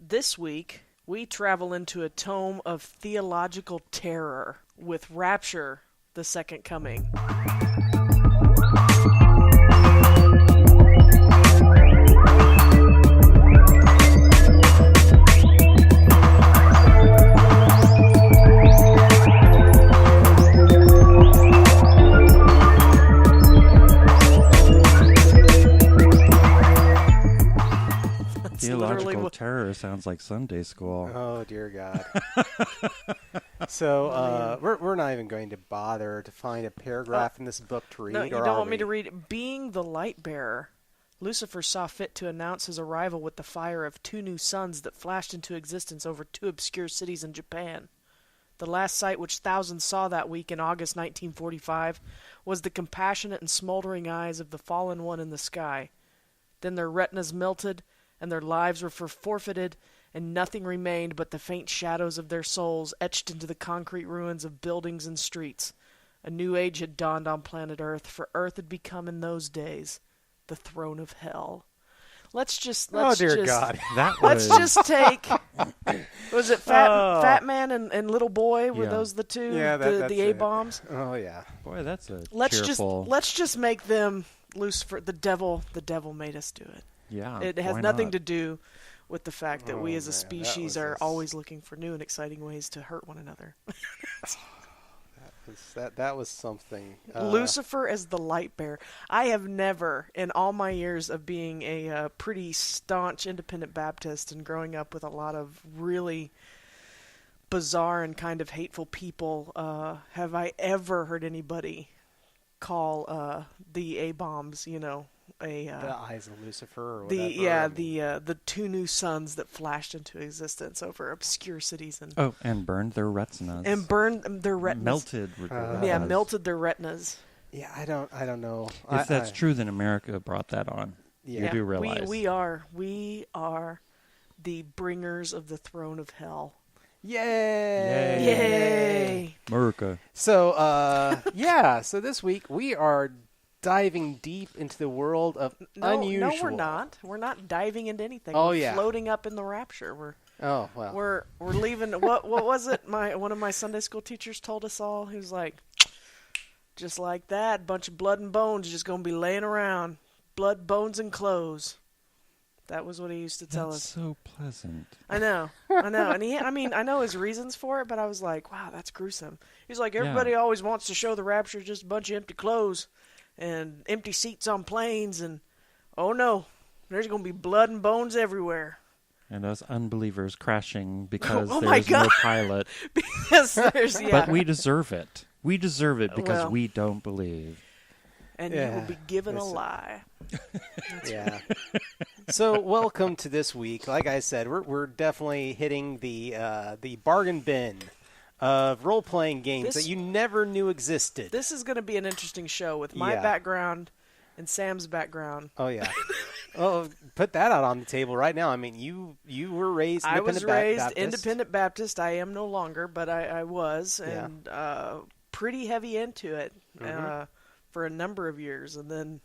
This week, we travel into a tome of theological terror with Rapture, the Second Coming. Theological terror sounds like Sunday school. Oh, dear God. So, we're not even going to bother to find a paragraph in this book to read. No, you don't want me to read it. Being the light bearer, Lucifer saw fit to announce his arrival with the fire of 2 new suns that flashed into existence over 2 obscure cities in Japan. The last sight which thousands saw that week in August 1945 was the compassionate and smoldering eyes of the fallen one in the sky. Then their retinas melted, and their lives were forfeited, and nothing remained but the faint shadows of their souls etched into the concrete ruins of buildings and streets. A new age had dawned on planet Earth, for Earth had become in those days the throne of hell. Let's just God. Let's just take. Was it Fat Man and Little Boy? Were those the two? Yeah, that's the A-bombs. Oh yeah. Boy, that's a Let's cheerful... just make them Lucifer. The devil made us do it. Yeah, It has nothing to do with the fact that we as a species are always looking for new and exciting ways to hurt one another. That was something. Lucifer as the light bearer. I have never, in all my years of being a pretty staunch independent Baptist and growing up with a lot of really bizarre and kind of hateful people, have I ever heard anybody call the A-bombs, the eyes of Lucifer or whatever. The 2 new suns that flashed into existence over obscure cities and burned their retinas. Melted their retinas. Melted their retinas. Yeah, I don't know. If that's true, then America brought that on. Yeah, you do realize. We are the bringers of the throne of hell. Yay! Yay! America. So, so this week we are diving deep into the world of unusual. No, we're not. We're not diving into anything. We're floating up in the rapture. We're leaving. What was it? One of my Sunday school teachers told us all. He was like, just like that, bunch of blood and bones just gonna be laying around. Blood, bones, and clothes. That was what he used to tell us. That's so pleasant. I know. And I know his reasons for it, but I was like, wow, that's gruesome. He's like, everybody always wants to show the rapture just a bunch of empty clothes and empty seats on planes, and oh no, there's going to be blood and bones everywhere. And us unbelievers crashing because oh there's no pilot. Because there's, But we deserve it. We deserve it because we don't believe. And you will be given a lie. Yeah. So welcome to this week. Like I said, we're definitely hitting the bargain bin of role-playing games that you never knew existed. This is going to be an interesting show with my background and Sam's background. Oh, yeah. Well, put that out on the table right now. I mean, you were raised independent Baptist. I was raised independent Baptist. I am no longer, but I was, and pretty heavy into it for a number of years. And then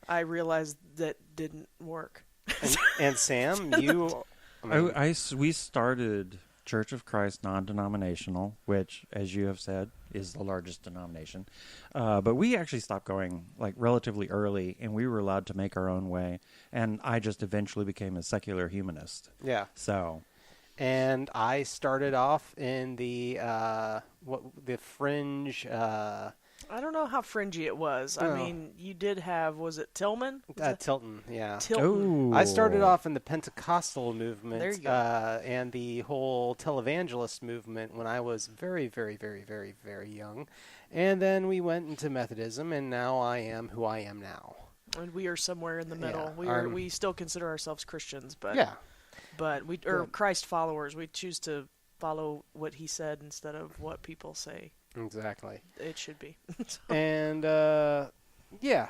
I realized that didn't work. And Sam, you... we started Church of Christ non-denominational, which, as you have said, is the largest denomination. But we actually stopped going relatively early, and we were allowed to make our own way. And I just eventually became a secular humanist. Yeah. So, and I started off in the fringe. I don't know how fringy it was. I mean, you did have, was it Tillman? Tilton, yeah. Tilton. I started off in the Pentecostal movement there you go. And the whole televangelist movement when I was very, very, very, very, very young. And then we went into Methodism, and now I am who I am now. And we are somewhere in the middle. Yeah, we still consider ourselves Christians, but we are Christ followers. We choose to follow what he said instead of what people say. Exactly. It should be. And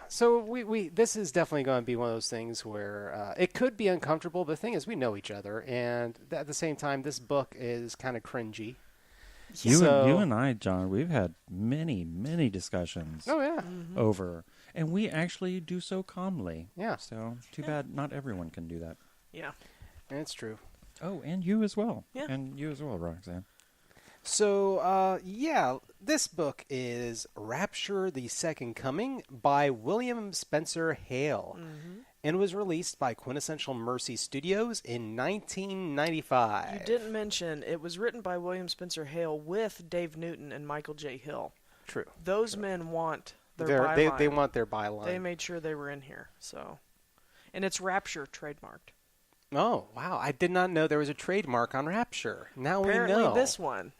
so we this is definitely going to be one of those things where it could be uncomfortable, but the thing is we know each other, and at the same time this book is kind of cringy. You and I, John, we've had many discussions over, and we actually do so calmly. Yeah. So too bad not everyone can do that. Yeah. It's true. Oh, and you as well. Yeah. And you as well, Roxanne. So, this book is Rapture, the Second Coming by William Spencer Hale and was released by Quintessential Mercy Studios in 1995. You didn't mention it was written by William Spencer Hale with Dave Newton and Michael J. Hill. True. Those men want their byline. They want their byline. They made sure they were in here. So, and it's Rapture trademarked. Oh, wow. I did not know there was a trademark on Rapture. Now Apparently we know. This one.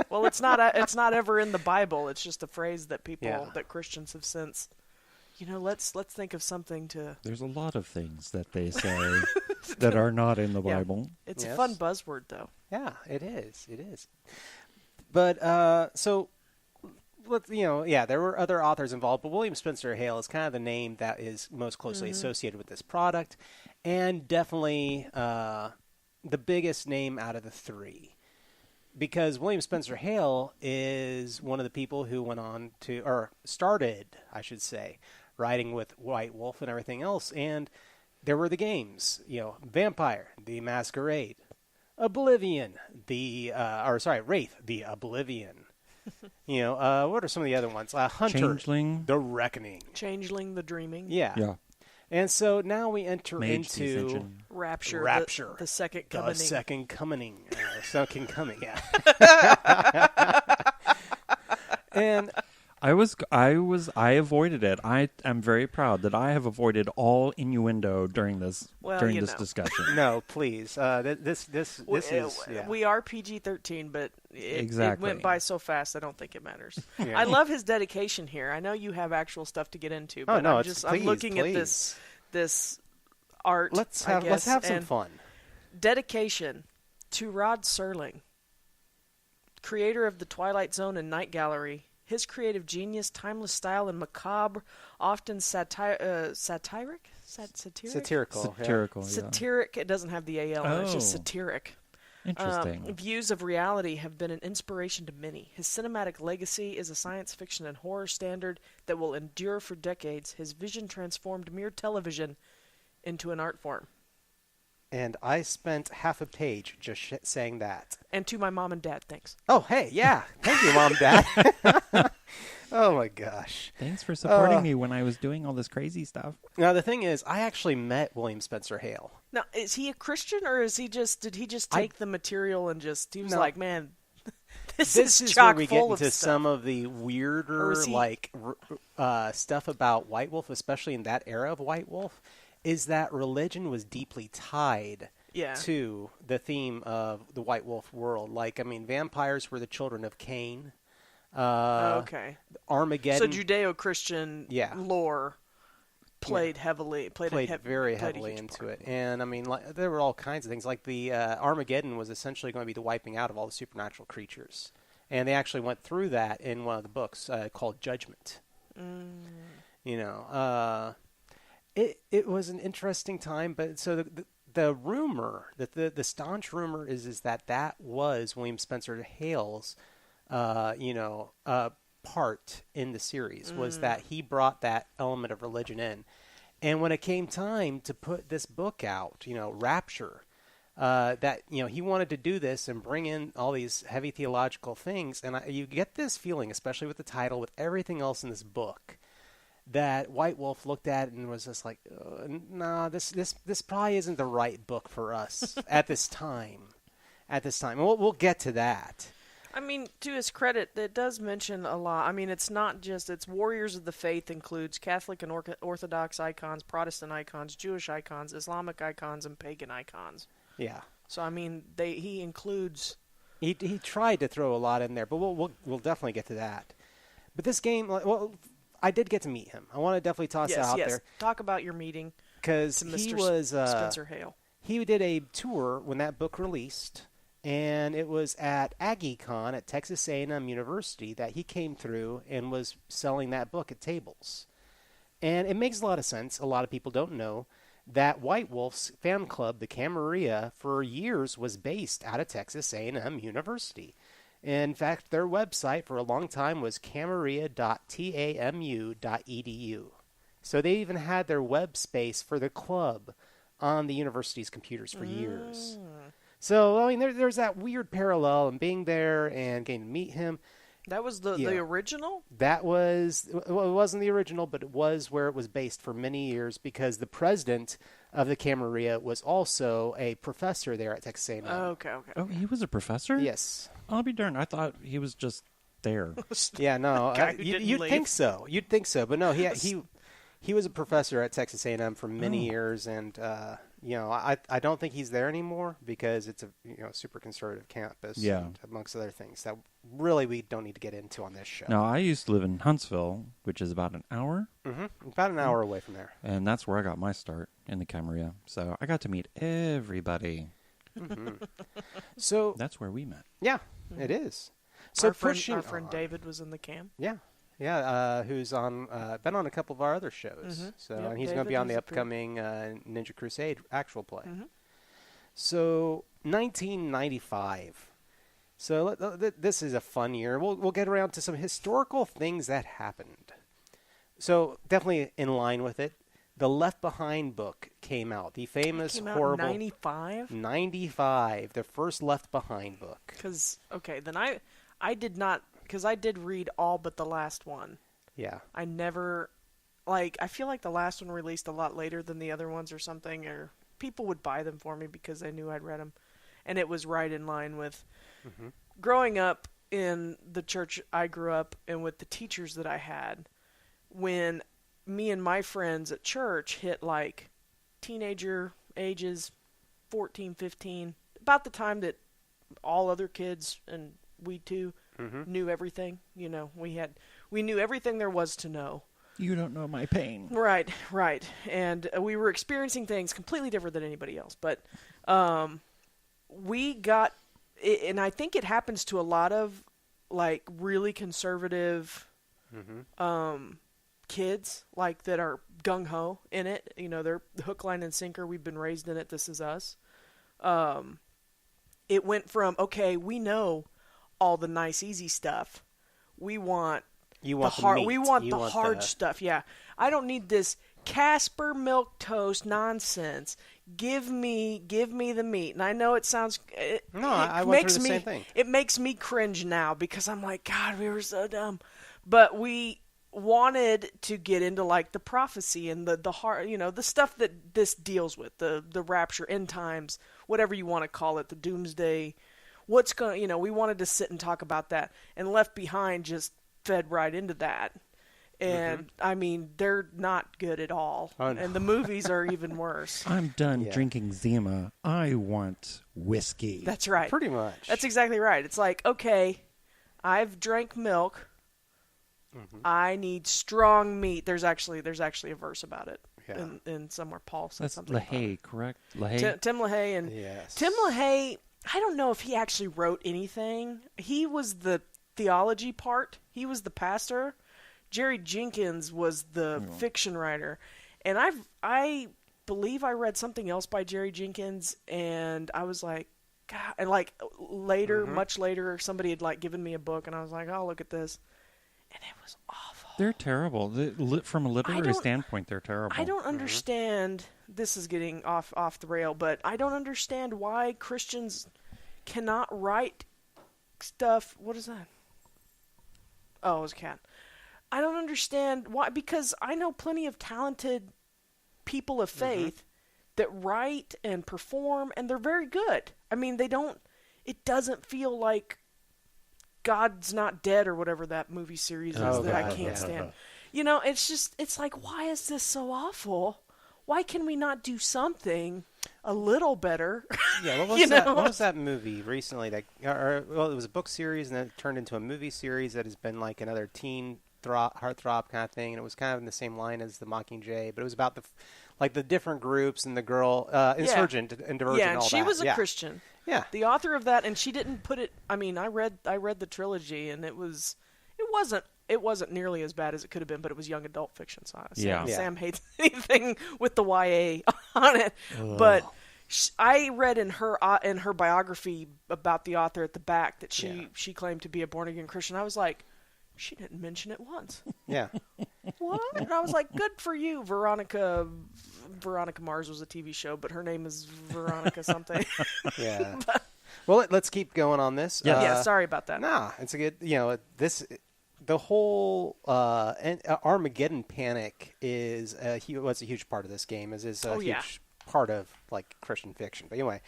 Well, it's not ever in the Bible. It's just a phrase that that Christians have since. Let's think of something to. There's a lot of things that they say that are not in the Bible. It's a fun buzzword, though. Yeah, it is. It is. But so. There were other authors involved, but William Spencer Hale is kind of the name that is most closely associated with this product, and definitely the biggest name out of the three. Because William Spencer Hale is one of the people who went on to, or started, I should say, writing with White Wolf and everything else, and there were the games, Vampire, the Masquerade, Oblivion, Wraith, the Oblivion. What are some of the other ones? Hunter, Changeling, the Reckoning, Changeling, the Dreaming. Yeah. And so now we enter Mage into Ascension. Rapture, the second coming. The second coming. Second coming. Yeah. And I avoided it. I am very proud that I have avoided all innuendo during this discussion. no, please. This is. Yeah. We are PG-13, but it went by so fast. I don't think it matters. Yeah. I love his dedication here. I know you have actual stuff to get into, but I'm looking at this art. Let's have some fun. Dedication to Rod Serling, creator of the Twilight Zone and Night Gallery. His creative genius, timeless style, and macabre, often satirical. Satiric. It doesn't have the AL. It's just satiric. Interesting. Views of reality have been an inspiration to many. His cinematic legacy is a science fiction and horror standard that will endure for decades. His vision transformed mere television into an art form. And I spent half a page just saying that. And to my mom and dad, thanks. Oh, hey, yeah. Thank you, Mom and Dad. Oh, my gosh. Thanks for supporting me when I was doing all this crazy stuff. Now, the thing is, I actually met William Spencer Hale. Now, is he a Christian, or did he just take the material and he was like, man, this is chock where we full get of into stuff. Some of the weirder, stuff about White Wolf, especially in that era of White Wolf, is that religion was deeply tied to the theme of the White Wolf world. Vampires were the children of Cain. Okay. Armageddon. So Judeo-Christian lore played very heavily into it. And, there were all kinds of things. Like the Armageddon was essentially going to be the wiping out of all the supernatural creatures. And they actually went through that in one of the books called Judgment. It was an interesting time, but so the rumor, the staunch rumor is that was William Spencer Hale's, part in the series, was that he brought that element of religion in. And when it came time to put this book out, Rapture, he wanted to do this and bring in all these heavy theological things. And you get this feeling, especially with the title, with everything else in this book, that White Wolf looked at it and was just like, nah, this probably isn't the right book for us at this time. And we'll get to that. To his credit, it does mention a lot. It's not just, it's Warriors of the Faith includes Catholic and Orthodox icons, Protestant icons, Jewish icons, Islamic icons, and pagan icons. Yeah. So, he includes... He tried to throw a lot in there, but we'll definitely get to that. But this game, I did get to meet him. I want to definitely toss that out there. Talk about your meeting. Because he was Spencer Hale. He did a tour when that book released, and it was at AggieCon at Texas A&M University that he came through and was selling that book at tables. And it makes a lot of sense. A lot of people don't know that White Wolf's fan club, the Camarilla, for years was based out of Texas A&M University. In fact, their website for a long time was camarilla.tamu.edu. So they even had their web space for the club on the university's computers for years. So, I mean, there's that weird parallel and being there and getting to meet him. That was the original? That was, well, it wasn't the original, but it was where it was based for many years because the president of the Camarilla was also a professor there at Texas A&M. Oh, okay. Oh, he was a professor? Yes. I'll be darned. I thought he was just there. Yeah, no, Guy who didn't you'd leave. think so. You'd think so, but no, he was a professor at Texas A&M for many years, and I don't think he's there anymore because it's a super conservative campus, and amongst other things that really we don't need to get into on this show. No, I used to live in Huntsville, which is about an hour. About an hour away from there, and that's where I got my start in the Camarilla. So I got to meet everybody. So that's where we met. Yeah, it is. So our friend David was in the cam. Yeah, who's been on a couple of our other shows. So and he's going to be on the upcoming Ninja Crusade actual play. So 1995. So this is a fun year. We'll get around to some historical things that happened. So definitely in line with it, the Left Behind book came out. The famous horrible 95. 95, the first Left Behind book. Because then I did not. Because I did read all but the last one. Yeah. I never, I feel like the last one released a lot later than the other ones or something, or people would buy them for me because they knew I'd read them. And it was right in line with growing up in the church I grew up and with the teachers that I had. When me and my friends at church hit teenager ages, 14, 15, about the time that all other kids and we too knew everything. We knew everything there was to know. You don't know my pain. Right. And we were experiencing things completely different than anybody else. But we got, and I think it happens to a lot of really conservative kids that are gung-ho in it. They're hook, line, and sinker. We've been raised in it. This is us. It went from, okay, we know all the nice, easy stuff. We want the hard. We want the hard stuff. Yeah, I don't need this Casper milk toast nonsense. Give me the meat. And I know it sounds. I went through the same thing. It makes me cringe now because I'm like, God, we were so dumb. But we wanted to get into the prophecy and the hard, the stuff that this deals with, the rapture, end times, whatever you want to call it, the doomsday. What's going to, we wanted to sit and talk about that, and Left Behind just fed right into that. And I mean, they're not good at all. Oh, no. And the movies are even worse. I'm done drinking Zima. I want whiskey. That's right. Pretty much. That's exactly right. It's okay, I've drank milk. I need strong meat. There's actually a verse about it in somewhere. Paul said something. That's LaHaye, correct? LaHaye? Tim LaHaye. And Tim LaHaye, I don't know if he actually wrote anything. He was the theology part. He was the pastor. Jerry Jenkins was the fiction writer. And I believe I read something else by Jerry Jenkins, and I was like, God. And later, much later, somebody had given me a book, and I was like, oh, look at this. And it was awful. They're terrible. From a literary standpoint, they're terrible. I don't understand. This is getting off the rail, but I don't understand why Christians cannot write stuff. What is that? Oh, it was a cat. I don't understand why, because I know plenty of talented people of faith that write and perform, and they're very good. I mean, it doesn't feel like God's Not Dead or whatever that movie series is I can't stand. It's why is this so awful? Why can we not do something a little better? Yeah, what was that movie recently? It was a book series and then it turned into a movie series that has been another teen heartthrob kind of thing, and it was kind of in the same line as The Mockingjay, but it was about the different groups and the girl Insurgent and Divergent. Yeah, and all she that. was a Christian. Yeah, the author of that, and she didn't put it. I mean, I read the trilogy, and it wasn't nearly as bad as it could have been, but it was young adult fiction. So Sam hates anything with the YA on it. Ugh. But I read in her biography about the author at the back that she claimed to be a born again Christian. I was like, she didn't mention it once. Yeah. What? And I was like, good for you, Veronica Veronica Mars was a TV show, but her name is Veronica something. Yeah. Well, let's keep going on this. Yeah, sorry about that. Nah, it's a good. The whole Armageddon panic was a huge part of this game. Is a huge part of like Christian fiction. But anyway,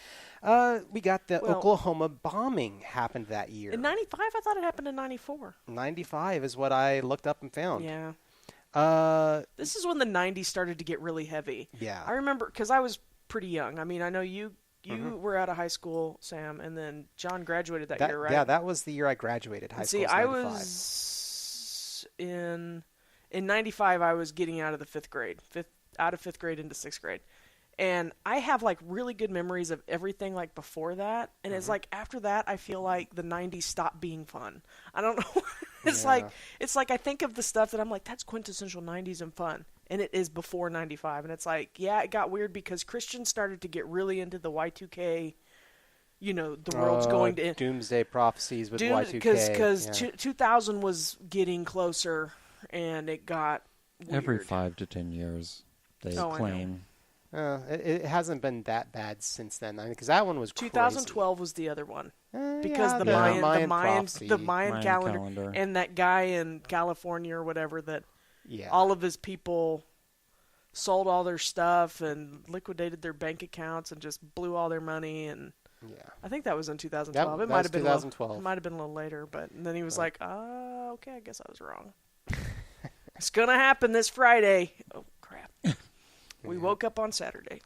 we got the Oklahoma bombing happened that year. In 95? I thought it happened in 94. 95 is what I looked up and found. Yeah. This is when the 90s started to get really heavy. Yeah. I remember, because I was pretty young. I mean, I know you were out of high school, Sam, and then John graduated that year, right? Yeah, that was the year I graduated high school. See, I was in 95, I was getting out of the fifth grade into 6th grade. And I have like really good memories of everything like before that. And it's like after that, I feel like the 90s stopped being fun. I don't know. It's like I think of the stuff that I'm like, that's quintessential 90s and fun. And it is before 95. And it's like, yeah, it got weird because Christians started to get really into the Y2K, the world's going to end. Doomsday prophecies with Y2K. Because 2000 was getting closer and it got weird. Every 5 to 10 years, they claim. It hasn't been that bad since then. Because that one was 2012 crazy. Was the other one. Because the Mayan calendar and that guy in California or whatever that all of his people sold all their stuff and liquidated their bank accounts and just blew all their money. And I think that was in 2012. It might have been 2012. It might have been a little later, but then he was like, okay, I guess I was wrong. It's going to happen this Friday. Oh, crap. We woke up on Saturday.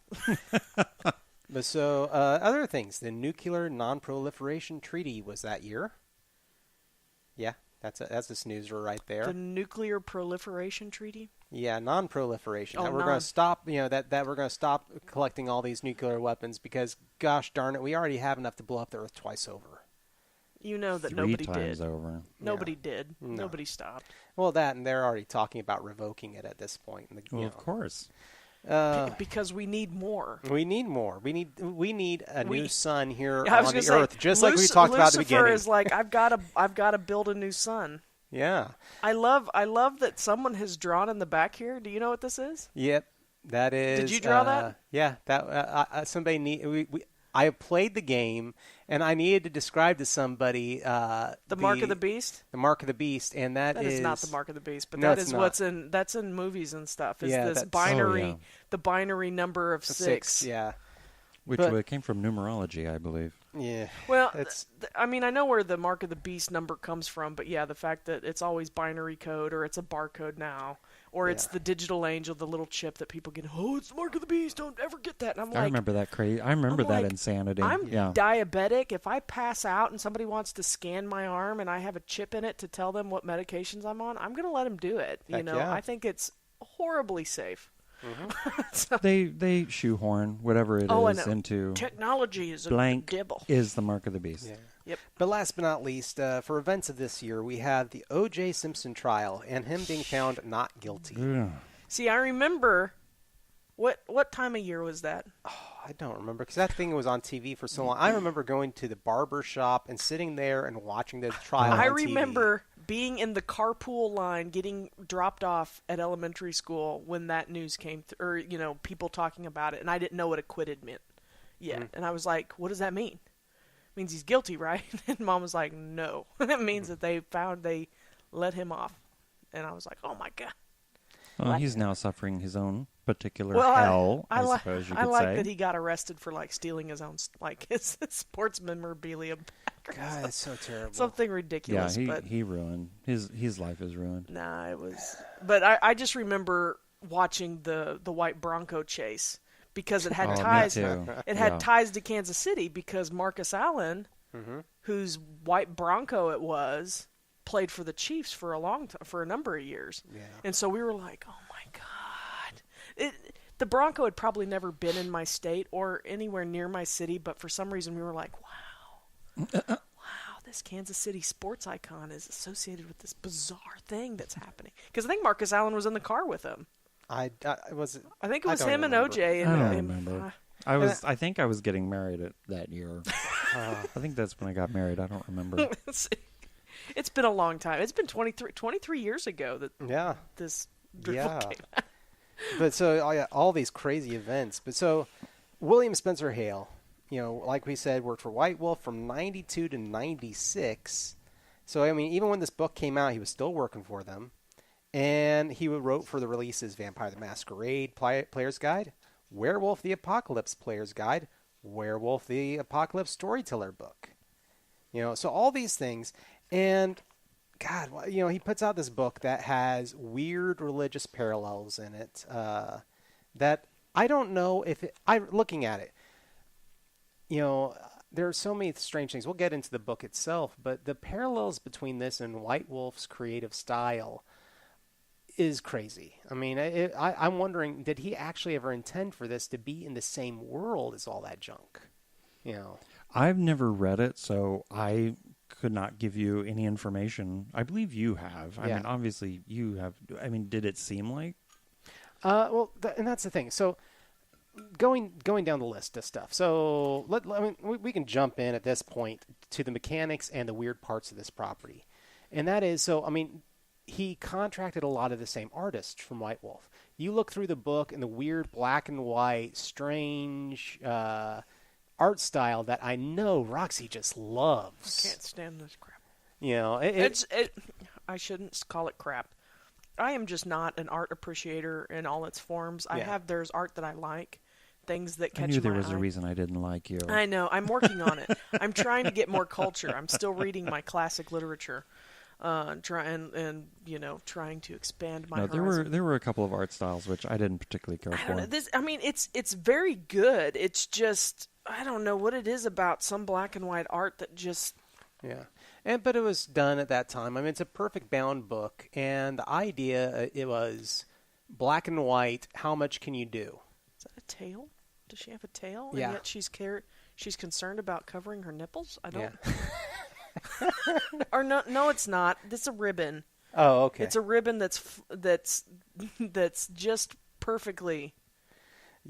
But so, other things. The Nuclear Non-Proliferation Treaty was that year. Yeah, that's a snoozer right there. The Nuclear Proliferation Treaty? Yeah, non-proliferation. Oh, that we're going to stop, that we're going to stop collecting all these nuclear weapons because, gosh darn it, we already have enough to blow up the Earth twice over. You know that 3 nobody times did. Over. Nobody did. No. Nobody stopped. Well, and they're already talking about revoking it at this point. Of course. Because we need more. We need more. We need a new sun here on the Earth, just like we talked about at the beginning. Lucifer is like, I've got to build a new sun. Yeah. I love that someone has drawn in the back here. Do you know what this is? Yep, that is. Did you draw that? Yeah, that somebody I played the game, and I needed to describe to somebody the Mark of the Beast. The Mark of the Beast, and that is not the Mark of the Beast, but no, that is that's in movies and stuff. Is this the binary number of 6? Yeah, which came from numerology, I believe. Yeah. Well, I mean, I know where the Mark of the Beast number comes from, but yeah, the fact that it's always binary code or it's a barcode now. Or it's the digital angel, the little chip that people get. Oh, it's the Mark of the Beast. Don't ever get that. And I remember that crazy. I remember that insanity. I'm diabetic. If I pass out and somebody wants to scan my arm and I have a chip in it to tell them what medications I'm on, I'm going to let them do it. I think it's horribly safe. Mm-hmm. So, they shoehorn whatever it is into technology is blank a dibble. Is the Mark of the Beast. Yeah. Yep. But last but not least, for events of this year, we have the O.J. Simpson trial and him being found not guilty. Yeah. See, I remember what time of year was that? Oh, I don't remember because that thing was on TV for so long. I remember going to the barber shop and sitting there and watching the trial. I on TV. remember being in the carpool line, getting dropped off at elementary school when that news came, or people talking about it, and I didn't know what acquitted meant yet, and I was like, "What does that mean?" Means he's guilty, right? And Mom was like, no. It means that they let him off. And I was like, oh my God. Well, he's now suffering his own particular hell, I suppose you could say. I like that he got arrested for stealing his own, his sports memorabilia back. God, that's so terrible. Something ridiculous. Yeah, he ruined. His life is ruined. Nah, it was. But I just remember watching the white Bronco chase. Because it had ties. It had ties to Kansas City because Marcus Allen, whose white Bronco it was, played for the Chiefs for a number of years. Yeah. And so we were like, "Oh my God!" The Bronco had probably never been in my state or anywhere near my city, but for some reason we were like, "Wow, wow! This Kansas City sports icon is associated with this bizarre thing that's happening." Because I think Marcus Allen was in the car with him. I think it was him and OJ. I don't remember. I think I was getting married that year. I think that's when I got married. I don't remember. It's been a long time. It's been 23 years ago that this dribble came out. But so all these crazy events. But so William Spencer Hale, like we said, worked for White Wolf from 92 to 96. So, I mean, even when this book came out, he was still working for them. And he wrote for the releases Vampire the Masquerade Player's Guide, Werewolf the Apocalypse Player's Guide, Werewolf the Apocalypse Storyteller book. So all these things. And, God, he puts out this book that has weird religious parallels in it that I don't know if looking at it, there are so many strange things. We'll get into the book itself, but the parallels between this and White Wolf's creative style is crazy. I mean, I'm wondering, did he actually ever intend for this to be in the same world as all that junk? I've never read it, so I could not give you any information. I believe you have. I mean, obviously you have. I mean, did it seem like? And that's the thing. So going down the list of stuff. So we can jump in at this point to the mechanics and the weird parts of this property. And that is, he contracted a lot of the same artists from White Wolf. You look through the book and the weird black and white, strange art style that I know Roxy just loves. I can't stand this crap. I shouldn't call it crap. I am just not an art appreciator in all its forms. There's art that I like, things that catch my eye. I knew there was a reason I didn't like you. I know. I'm working on it. I'm trying to get more culture. I'm still reading my classic literature. Trying to expand my horizon. There were a couple of art styles which I didn't particularly care for. It's very good. It's just I don't know what it is about some black and white art that just but it was done at that time. I mean, it's a perfect bound book, and the idea it was black and white. How much can you do? Is that a tail? Does she have a tail? Yeah. And yet she's concerned about covering her nipples. I don't. Yeah. Or no, it's not. It's a ribbon. Oh, okay. It's a ribbon that's just perfectly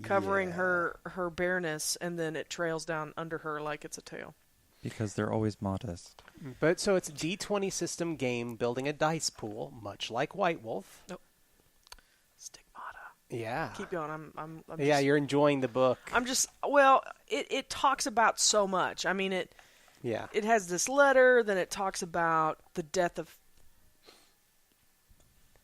covering her bareness, and then it trails down under her like it's a tail. Because they're always modest. But so it's a D20 system game building a dice pool, much like White Wolf. Nope. Stigmata. Yeah. Keep going. I'm you're enjoying the book. It talks about so much. I mean, it has this letter, then it talks about the death of...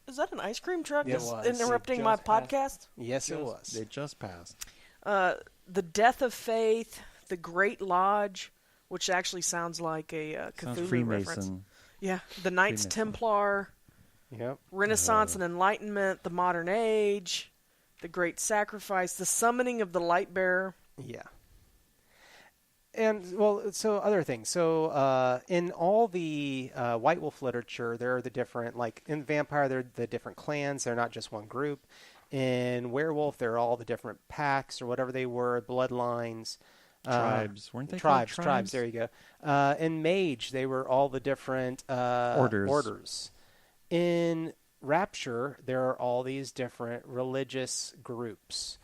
Is that an ice cream truck that's interrupting my podcast? Yes, it was. It just passed. The death of faith, the Great Lodge, which actually sounds like a Cthulhu reference. Yeah, the Knights Freemason. Templar, Renaissance and Enlightenment, the Modern Age, the Great Sacrifice, the Summoning of the Light Bearer. Yeah. And, so other things. So in all the White Wolf literature, there are the different, like in Vampire, there are the different clans. They're not just one group. In Werewolf, there are all the different packs or whatever they were, bloodlines. Tribes. Weren't they tribes? called Tribes, there you go. In Mage, they were all the different orders. In Rapture, there are all these different religious groups.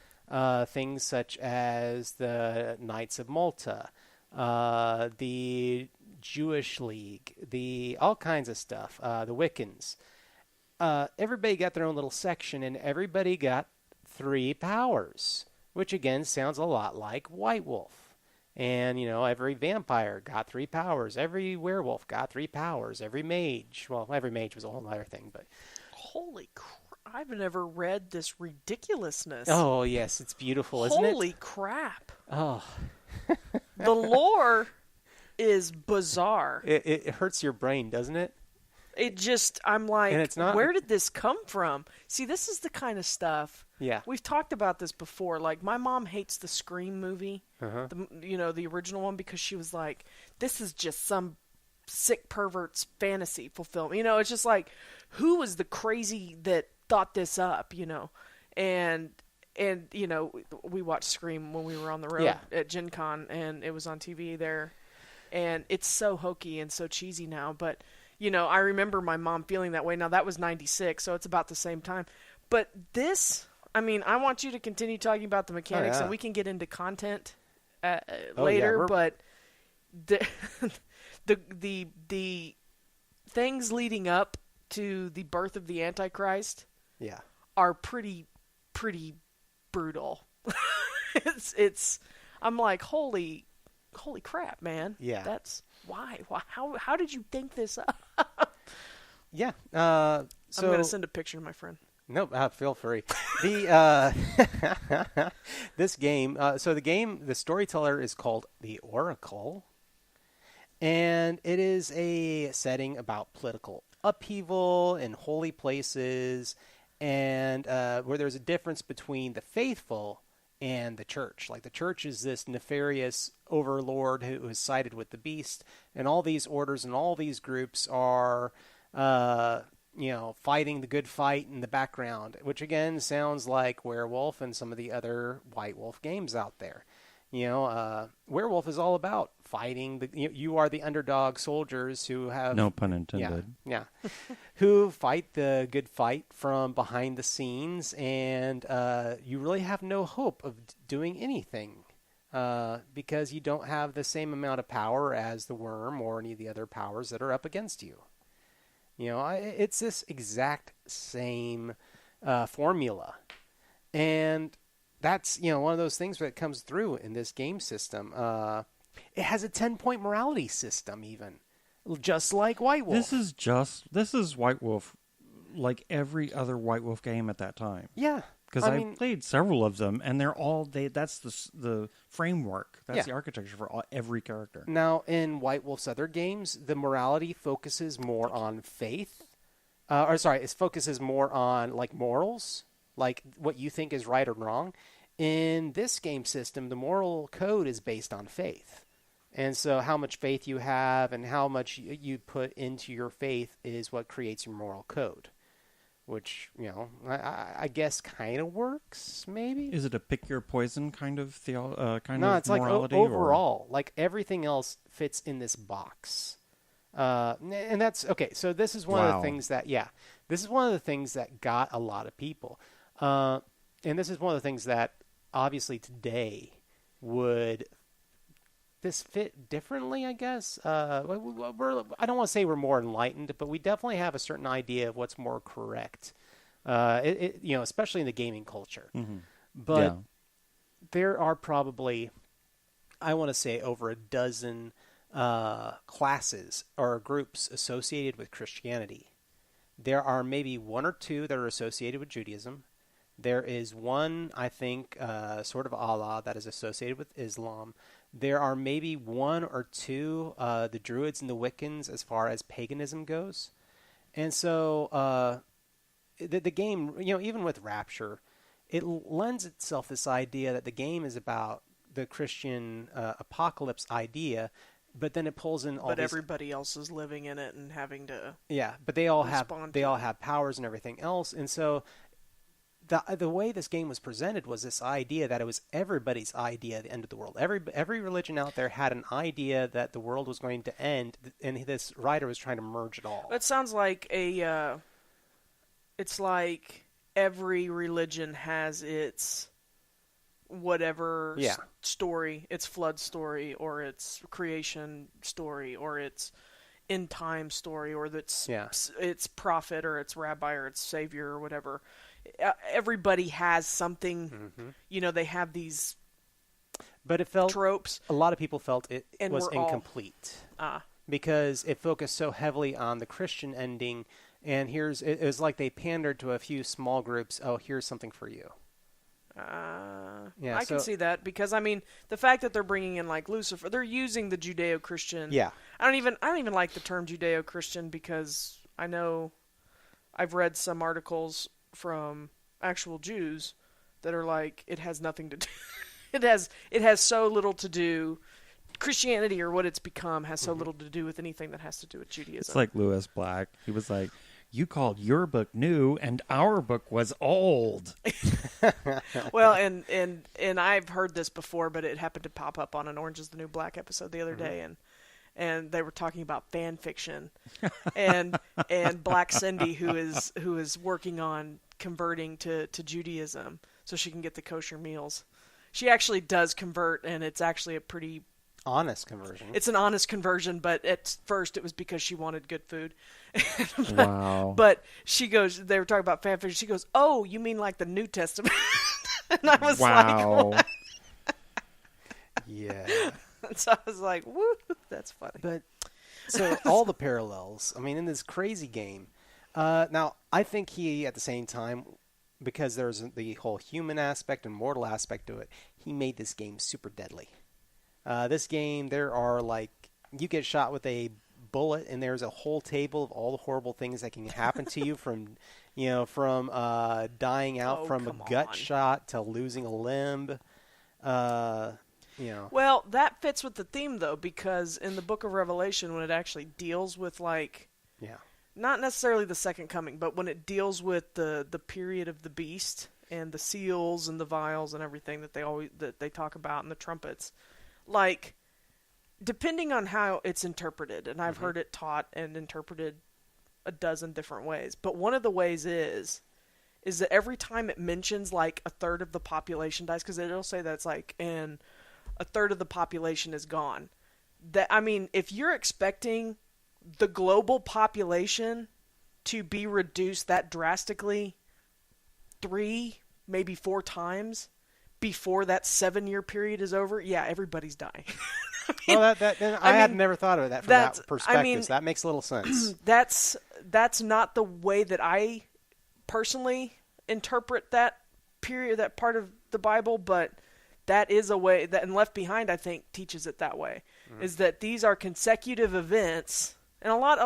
Things such as the Knights of Malta, the Jewish League, all kinds of stuff, the Wiccans. Everybody got their own little section, and everybody got 3 powers, which again sounds a lot like White Wolf. And, every vampire got 3 powers. Every werewolf got 3 powers. Every mage, every mage was a whole other thing, but... Holy crap. I've never read this ridiculousness. Oh, yes. It's beautiful, isn't it? Holy crap. Oh. The lore is bizarre. It hurts your brain, doesn't it? It just, I'm like, and it's not, where did this come from? See, this is the kind of stuff. Yeah. We've talked about this before. Like, my mom hates the Scream movie, the original one, because she was like, this is just some sick pervert's fantasy fulfillment. It's just like, who was the crazy that thought this up, And we watched Scream when we were on the road at Gen Con, and it was on TV there. And it's so hokey and so cheesy now, but... I remember my mom feeling that way. Now, that was 96, so it's about the same time. But this, I want you to continue talking about the mechanics, and we can get into content later. But the things leading up to the birth of the Antichrist are pretty pretty brutal. it's I'm like, holy crap, man. Yeah. That's why how did you think this up? Yeah. I'm So going to send a picture to my friend. Nope, feel free. This game. So the storyteller is called the Oracle, and it is a setting about political upheaval in holy places, and where there's a difference between the faithful and the church. Like, the church is this nefarious overlord who has sided with the beast, and all these orders and all these groups are fighting the good fight in the background, which again sounds like Werewolf and some of the other White Wolf games out there. Werewolf is all about fighting you are the underdog soldiers who have, no pun intended. Yeah. Who fight the good fight from behind the scenes, and you really have no hope of doing anything because you don't have the same amount of power as the worm or any of the other powers that are up against you. It's this exact same formula. And that's, one of those things that comes through in this game system. It has a 10-point morality system, even, just like White Wolf. This is White Wolf, like every other White Wolf game at that time. Yeah. Because I played several of them, and they're all that's the framework. That's Yeah. the architecture for every character. Now, in White Wolf's other games, the morality focuses more on faith. It focuses more on, like, morals, like what you think is right or wrong. In this game system, the moral code is based on faith. And so how much faith you have and how much you put into your faith is what creates your moral code. Which, I guess kind of works, maybe? Is it a pick your poison kind of No, it's morality? like overall. Like, everything else fits in this box. And that's, okay, so this is one of the things that, this is one of the things that got a lot of people. And this is one of the things that, obviously, today would this fit differently, I guess. I don't want to say we're more enlightened, but we definitely have a certain idea of what's more correct. Especially in the gaming culture. Mm-hmm. But there are probably, I want to say, over a dozen classes or groups associated with Christianity. There are maybe one or two that are associated with Judaism. There is one, I think, sort of Allah that is associated with Islam. There are maybe one or two, the Druids and the Wiccans, as far as paganism goes. And so the game, even with Rapture, it lends itself this idea that the game is about the Christian apocalypse idea, but then it pulls in all But these... everybody else is living in it and having to... Yeah, but they all have powers and everything else. And so the way this game was presented was this idea that it was everybody's idea at the end of the world. Every religion out there had an idea that the world was going to end, and this writer was trying to merge it all. It sounds like it's like every religion has its whatever story, its flood story, or its creation story, or its end time story, or its prophet, or its rabbi, or its savior, or whatever. Everybody has something. Mm-hmm. They have these. But it felt tropes. A lot of people felt it and was incomplete because it focused so heavily on the Christian ending. And it was like they pandered to a few small groups. Oh, here's something for you. I can see that because the fact that they're bringing in like Lucifer, they're using the Judeo-Christian. Yeah. I don't even like the term Judeo-Christian because I know I've read some articles from actual Jews that are like it has nothing to do. it has so little to do. Christianity or what it's become has so little to do with anything that has to do with Judaism. It's like Lewis Black. He was like, "You called your book new, and our book was old." Well, and I've heard this before, but it happened to pop up on an Orange is the New Black episode the other day, and they were talking about fan fiction, and Black Cindy, who is working on converting to Judaism so she can get the kosher meals. She actually does convert, and it's actually a pretty Honest conversion. It's an honest conversion, but at first it was because she wanted good food. Wow. But she goes, they were talking about fan fiction. She goes, "Oh, you mean like the New Testament?" And I was Wow. like, Yeah. so I was like, "Woo, that's funny." But so all the parallels. I mean, in this crazy game. Now, I think he, at the same time, because there's the whole human aspect and mortal aspect to it, he made this game super deadly. This game, there are you get shot with a bullet, and there's a whole table of all the horrible things that can happen to you from dying out from a gut shot to losing a limb. Well, that fits with the theme, though, because in the Book of Revelation, when it actually deals with not necessarily the second coming, but when it deals with the period of the beast and the seals and the vials and everything that they talk about and the trumpets, depending on how it's interpreted, and I've heard it taught and interpreted a dozen different ways, but one of the ways is that every time it mentions a third of the population dies, because it'll say that's and a third of the population is gone. If you're expecting the global population to be reduced that drastically 3, maybe 4 times before that 7-year period is over, yeah, everybody's dying. I had never thought of that from that perspective. So that makes a little sense. That's not the way that I personally interpret that period, that part of the Bible, but that is a way that, and Left Behind, I think, teaches it that way, is that these are consecutive events. And a lot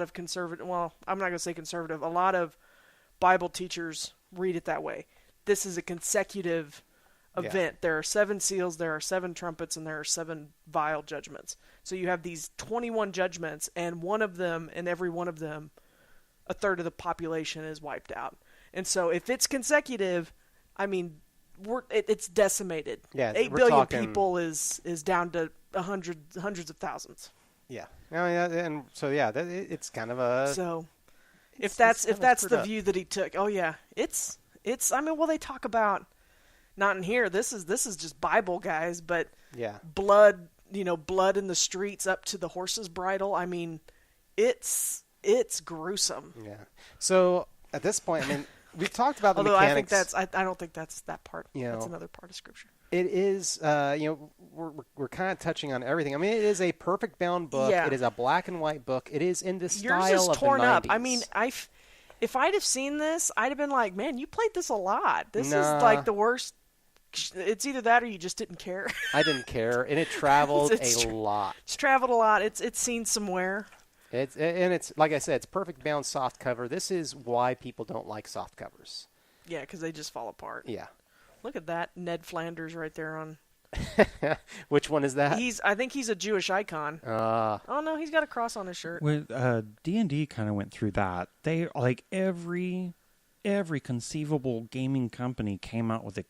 of conservative, well, I'm not going to say conservative, a lot of Bible teachers read it that way. This is a consecutive event. There are 7 seals, there are 7 trumpets, and there are 7 vial judgments. So you have these 21 judgments, and every one of them, a third of the population is wiped out. And so if it's consecutive, it's decimated. Yeah, 8 billion people is down to hundreds of thousands. Yeah, it's kind of a. So, if that's the view that he took, oh yeah, it's. They talk about, not in here. This is just Bible, guys, but blood in the streets up to the horse's bridle. It's gruesome. Yeah. So at this point, we've talked about the Although mechanics. I don't think that's that part. That's another part of Scripture. It is, we're kind of touching on everything. It is a perfect bound book. Yeah. It is a black and white book. It is in the style Yours is of torn the 90s. up. If I'd have seen this, I'd have been like, man, you played this a lot. This is the worst. It's either that or you just didn't care. I didn't care, and it traveled a lot. It's traveled a lot. It's seen some wear. It's like I said, it's perfect bound soft cover. This is why people don't like soft covers. Yeah, because they just fall apart. Yeah. Look at that Ned Flanders right there on. Which one is that? I think he's a Jewish icon. Oh no, he's got a cross on his shirt. With D&D kind of went through that. They every conceivable gaming company came out with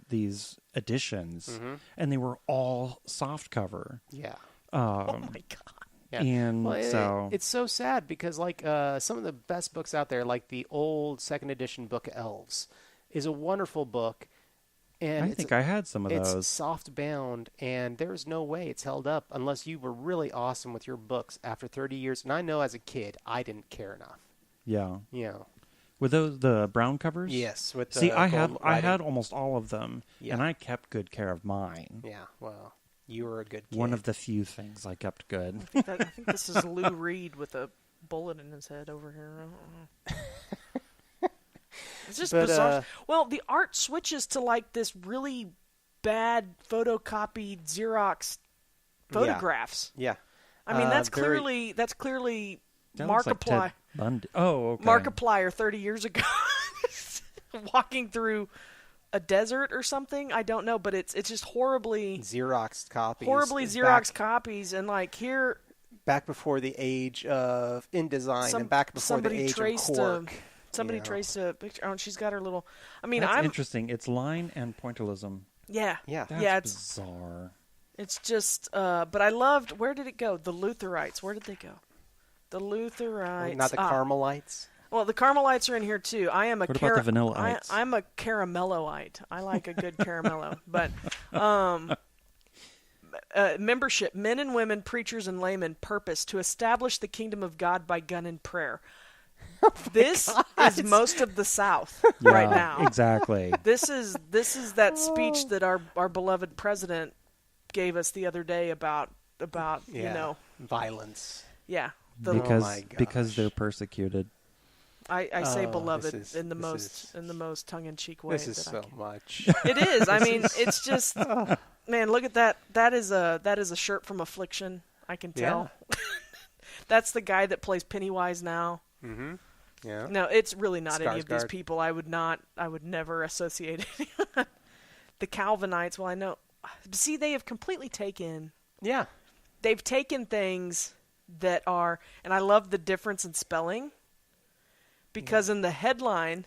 these editions, and they were all soft cover. Yeah. Oh my god. Yeah. And it's so sad because some of the best books out there, like the old 2nd edition book Elves, is a wonderful book. And I think I had some of those. It's soft bound, and there's no way it's held up unless you were really awesome with your books after 30 years. And I know as a kid, I didn't care enough. Yeah. Yeah. Were those the brown covers? Yes. With See, I had almost all of them, Yeah. and I kept good care of mine. Yeah. Well, you were a good kid. One of the few things I kept good. I think this is Lou Reed with a bullet in his head over here. I don't know. It's just bizarre. Well, the art switches to this really bad photocopied Xerox photographs. Yeah. That's clearly That looks like Markiplier. Ted Bundy. Oh, okay. Markiplier 30 years ago, walking through a desert or something. I don't know, but it's just horribly Xerox copies. Copies, and here. Back before the age of InDesign, and back before the age of Quark. Somebody traced a picture. Oh, and she's got her little. That's interesting. It's line and pointillism. Yeah. That's bizarre. It's just. But I loved. Where did it go? The Lutherites. Where did they go? The Lutherites. Not the Carmelites. Well, the Carmelites are in here too. I am a. What about the Vanillaites? I'm a caramelloite. I like a good caramello, but membership, men and women, preachers and laymen, purpose to establish the kingdom of God by gun and prayer. This is most of the South right now. Exactly. This is that speech that our beloved president gave us the other day about violence. Yeah. Because they're persecuted. I say beloved in the most tongue-in-cheek way. This is so much. It is. I mean, it's just, man. Look at that. That is a shirt from Affliction. I can tell. Yeah. That's the guy that plays Pennywise now. Mm-hmm. Yeah. No, it's really not any of these people. I would never associate it. The Calvinites. Well, I know. See, they have completely taken. Yeah. They've taken things that are, and I love the difference in spelling. Because in the headline,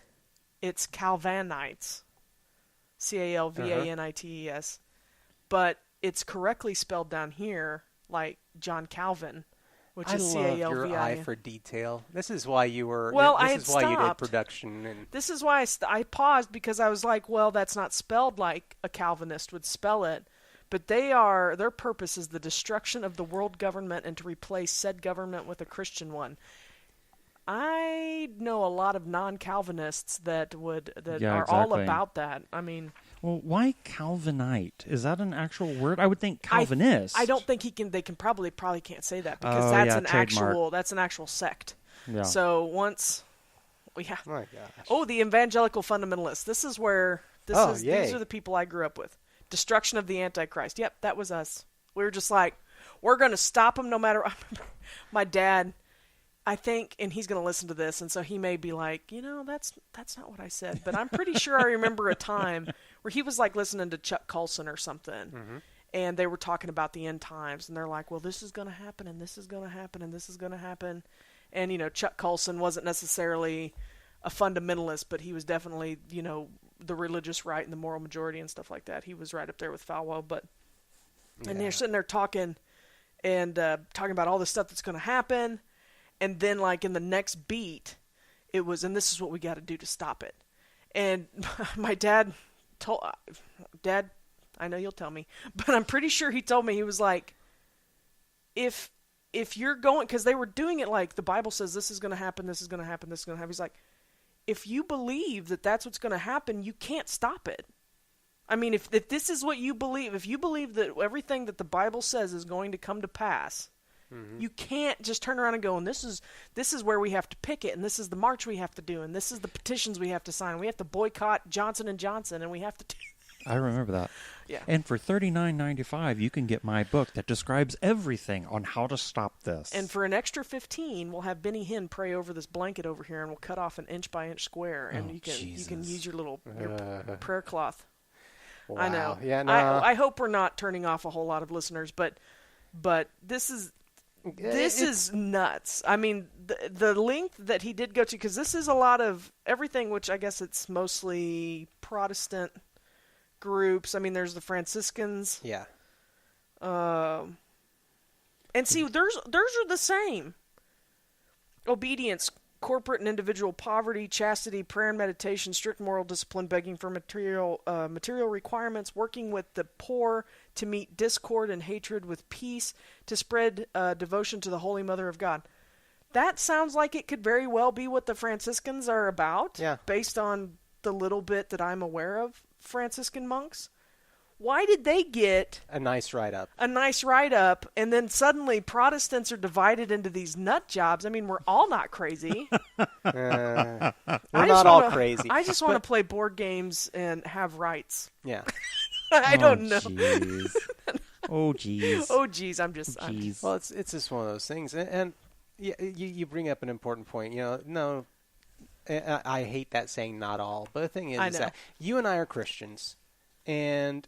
it's Calvinites, Calvanites, but it's correctly spelled down here like John Calvin, which is Calvin. I love your eye for detail. This is why you were. Well, this is why you did production. And this is why I paused, because I was like, well, that's not spelled like a Calvinist would spell it. But their purpose is the destruction of the world government and to replace said government with a Christian one. I know a lot of non-Calvinists that are exactly. all about that. I mean, well, why Calvinite? Is that an actual word? I would think Calvinist. I don't think they can probably can't say that, because that's an actual sect. Yeah. So once, yeah. Oh my gosh. Oh, the evangelical fundamentalists. This is where these are the people I grew up with. Destruction of the Antichrist. Yep, that was us. We were just like, we're going to stop them no matter. I remember my dad. I think, and he's going to listen to this, and so he may be like, that's not what I said. But I'm pretty sure I remember a time where he was like listening to Chuck Colson or something, and they were talking about the end times, and they're like, well, this is going to happen, and this is going to happen, and this is going to happen. And, Chuck Colson wasn't necessarily a fundamentalist, but he was definitely, the religious right and the moral majority and stuff like that. He was right up there with Falwell, and they're sitting there talking talking about all the stuff that's going to happen. And then, like, in the next beat, it was, and this is what we got to do to stop it. And my dad Dad, I know you'll tell me, but I'm pretty sure he told me, he was like, if you're going, because they were doing it like the Bible says this is going to happen, this is going to happen, this is going to happen. He's like, if you believe that that's what's going to happen, you can't stop it. I mean, if this is what you believe, if you believe that everything that the Bible says is going to come to pass, you can't just turn around and go, and this is where we have to pick it, and this is the march we have to do, and this is the petitions we have to sign. We have to boycott Johnson & Johnson, and we have to do. I remember that. Yeah. And for $39.95, you can get my book that describes everything on how to stop this. And for an extra $15, we'll have Benny Hinn pray over this blanket over here, and we'll cut off an inch-by-inch square, and you can use your little prayer cloth. Wow. I know. Yeah, no. I hope we're not turning off a whole lot of listeners, but this is nuts. I mean, the length that he did go to, because this is a lot of everything, which I guess it's mostly Protestant groups. I mean, there's the Franciscans. Yeah. And see, theirs are the same. Obedience, corporate and individual poverty, chastity, prayer and meditation, strict moral discipline, begging for material requirements, working with the poor, to meet discord and hatred with peace, to spread devotion to the Holy Mother of God. That sounds like it could very well be what the Franciscans are about, based on the little bit that I'm aware of Franciscan monks. Why did they get a nice write-up? And then suddenly Protestants are divided into these nut jobs. I mean, we're all not crazy. We're not all crazy. I just want to play board games and have rights. Yeah. I don't know. Oh, jeez. Oh, jeez. Well, it's just one of those things. And you bring up an important point. No, I hate that saying not all. But the thing is that you and I are Christians. And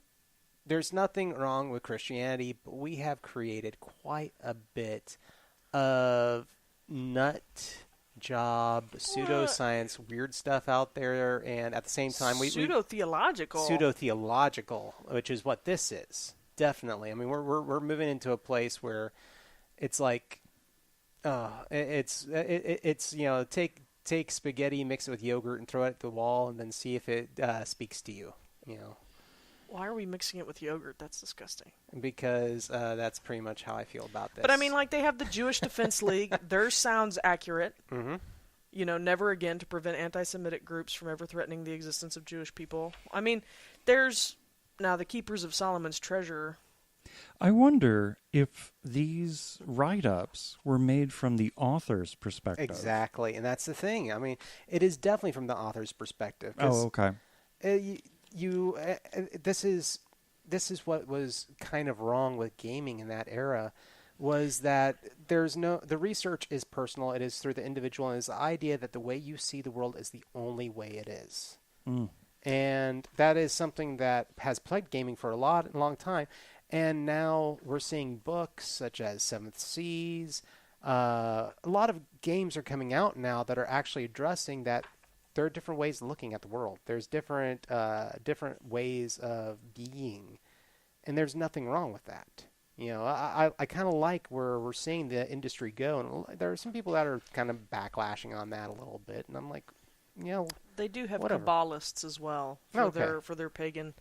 there's nothing wrong with Christianity, but we have created quite a bit of nut job, pseudoscience, weird stuff out there, and at the same time, pseudo-theological, which is what this is. Definitely. I mean, we're moving into a place where it's like, take spaghetti, mix it with yogurt, and throw it at the wall, and then see if it speaks to you. Why are we mixing it with yogurt? That's disgusting. Because that's pretty much how I feel about this. But I mean, like, they have the Jewish Defense League. Theirs sounds accurate. Mm-hmm. You know, never again to prevent anti-Semitic groups from ever threatening the existence of Jewish people. I mean, there's now the Keepers of Solomon's Treasure. I wonder if these write-ups were made from the author's perspective. Exactly, and that's the thing. I mean, it is definitely from the author's perspective. Oh, okay. This is what was kind of wrong with gaming in that era, was that the research is personal. It is through the individual, and it's the idea that the way you see the world is the only way it is. Mm. And that is something that has plagued gaming for a long time. And now we're seeing books such as Seventh Seas. A lot of games are coming out now that are actually addressing that there are different ways of looking at the world. There's different ways of being, and there's nothing wrong with that. You know, I kind of like where we're seeing the industry go, and there are some people that are kind of backlashing on that a little bit, and I'm like, you know, they do have whatever. Kabbalists as well for their pagan.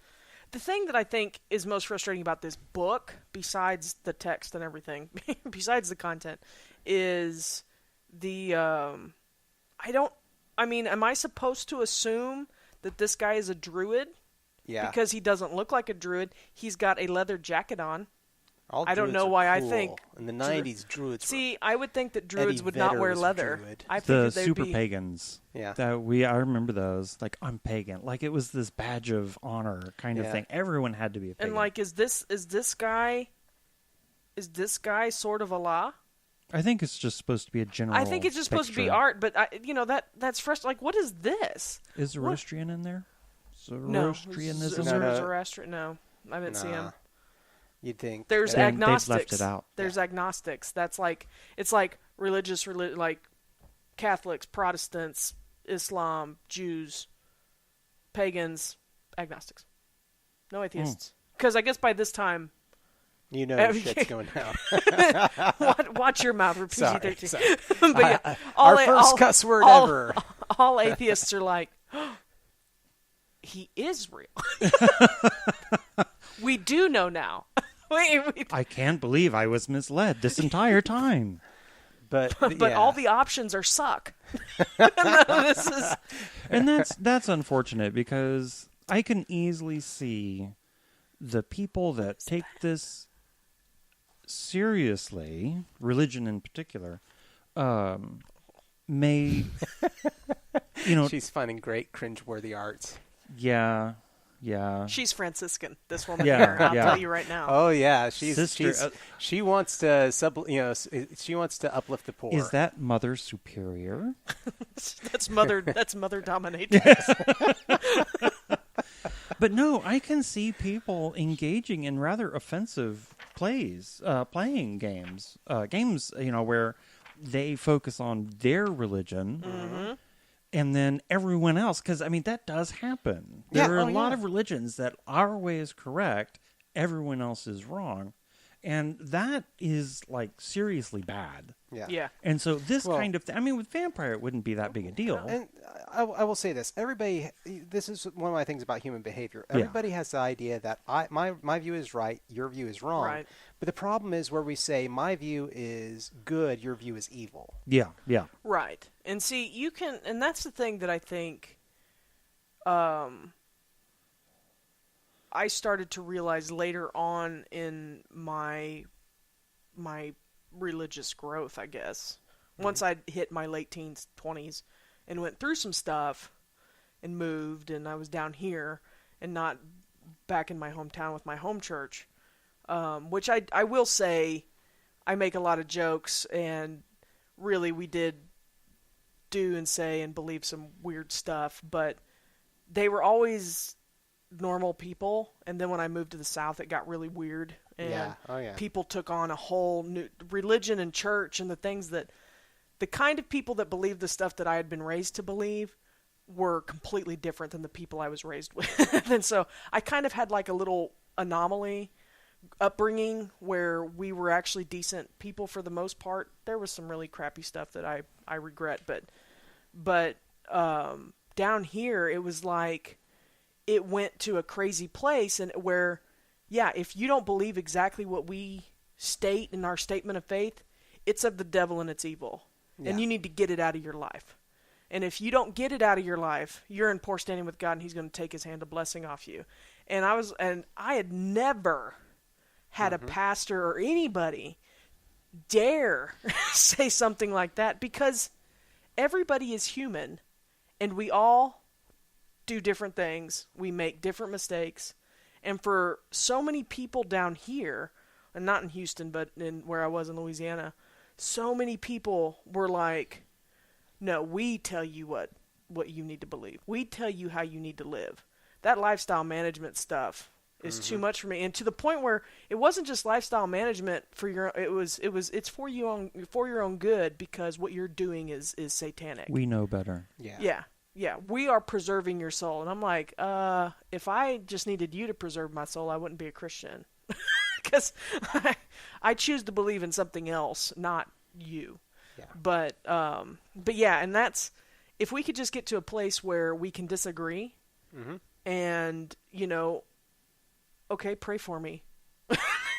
The thing that I think is most frustrating about this book, besides the text and everything, besides the content, is the am I supposed to assume that this guy is a druid? Yeah. Because he doesn't look like a druid. He's got a leather jacket on. I don't know why I think in the 90s druids. See, I would think that druids Eddie would not Vedder wear was a leather. druid. I The figured they'd super be pagans. Yeah. I remember those. Like, I'm pagan. Like, it was this badge of honor kind of thing. Everyone had to be a pagan. And like, is this guy sort of Allah? I think it's just supposed to be a general I think it's just supposed to be picture. art, but that's frustrating. Like, what is this? Is Zoroastrian in there? No, Zoroastrianism? Zoroastrian. No, I didn't see him. You'd think. There's Then agnostics. they've left it out. There's agnostics. That's like, it's like religious, like Catholics, Protestants, Islam, Jews, pagans, agnostics. No atheists. Because I guess by this time, You know shit's going down. watch your mouth for PG-13. Sorry. But yeah, Our first cuss word ever. All atheists are like, he is real. We do know now. I can't believe I was misled this entire time. But all the options are suck. This is... And that's unfortunate, because I can easily see the people that take this seriously, religion in particular, may, she's finding great cringeworthy arts. Yeah. She's Franciscan. This woman Yeah, here, I'll yeah. tell you right now. Oh yeah, Sister, she wants to she wants to uplift the poor. Is that Mother Superior? That's mother dominatrix. But no, I can see people engaging in rather offensive playing games, where they focus on their religion. Mm-hmm. And then everyone else, because, I mean, that does happen. There are a lot of religions that our way is correct, everyone else is wrong. And that is, like, seriously bad. Yeah. And so this kind of thing, I mean, with Vampire, it wouldn't be that big a deal. And I will say this. This is one of my things about human behavior. Everybody has the idea that my view is right, your view is wrong. Right. But the problem is where we say my view is good, your view is evil. Yeah. Right. And see, you can, and that's the thing that I think I started to realize later on in my religious growth, I guess. Once I hit my late teens, 20s, and went through some stuff and moved, and I was down here and not back in my hometown with my home church, which I will say I make a lot of jokes, and really we did do and say and believe some weird stuff, but they were always normal people, and then when I moved to the South, it got really weird, and people took on a whole new religion and church, and the kind of people that believed the stuff that I had been raised to believe were completely different than the people I was raised with. And so I kind of had like a little anomaly upbringing where we were actually decent people for the most part. There was some really crappy stuff that I regret, but down here it was like it went to a crazy place, and where, yeah, if you don't believe exactly what we state in our statement of faith, it's of the devil and it's evil. Yeah. And you need to get it out of your life. And if you don't get it out of your life, you're in poor standing with God, and he's going to take his hand of blessing off you. And I had never had a pastor or anybody dare say something like that, because everybody is human, and we all do different things. We make different mistakes. And for so many people down here, and not in Houston, but in where I was in Louisiana, so many people were like, no, we tell you what you need to believe. We tell you how you need to live. That lifestyle management stuff is too much for me. And to the point where it wasn't just lifestyle management for your, it's for your own good, because what you're doing is satanic. We know better. Yeah. Yeah, we are preserving your soul. And I'm like, if I just needed you to preserve my soul, I wouldn't be a Christian. Because I choose to believe in something else, not you. Yeah. But yeah, and that's, if we could just get to a place where we can disagree, and, okay, pray for me.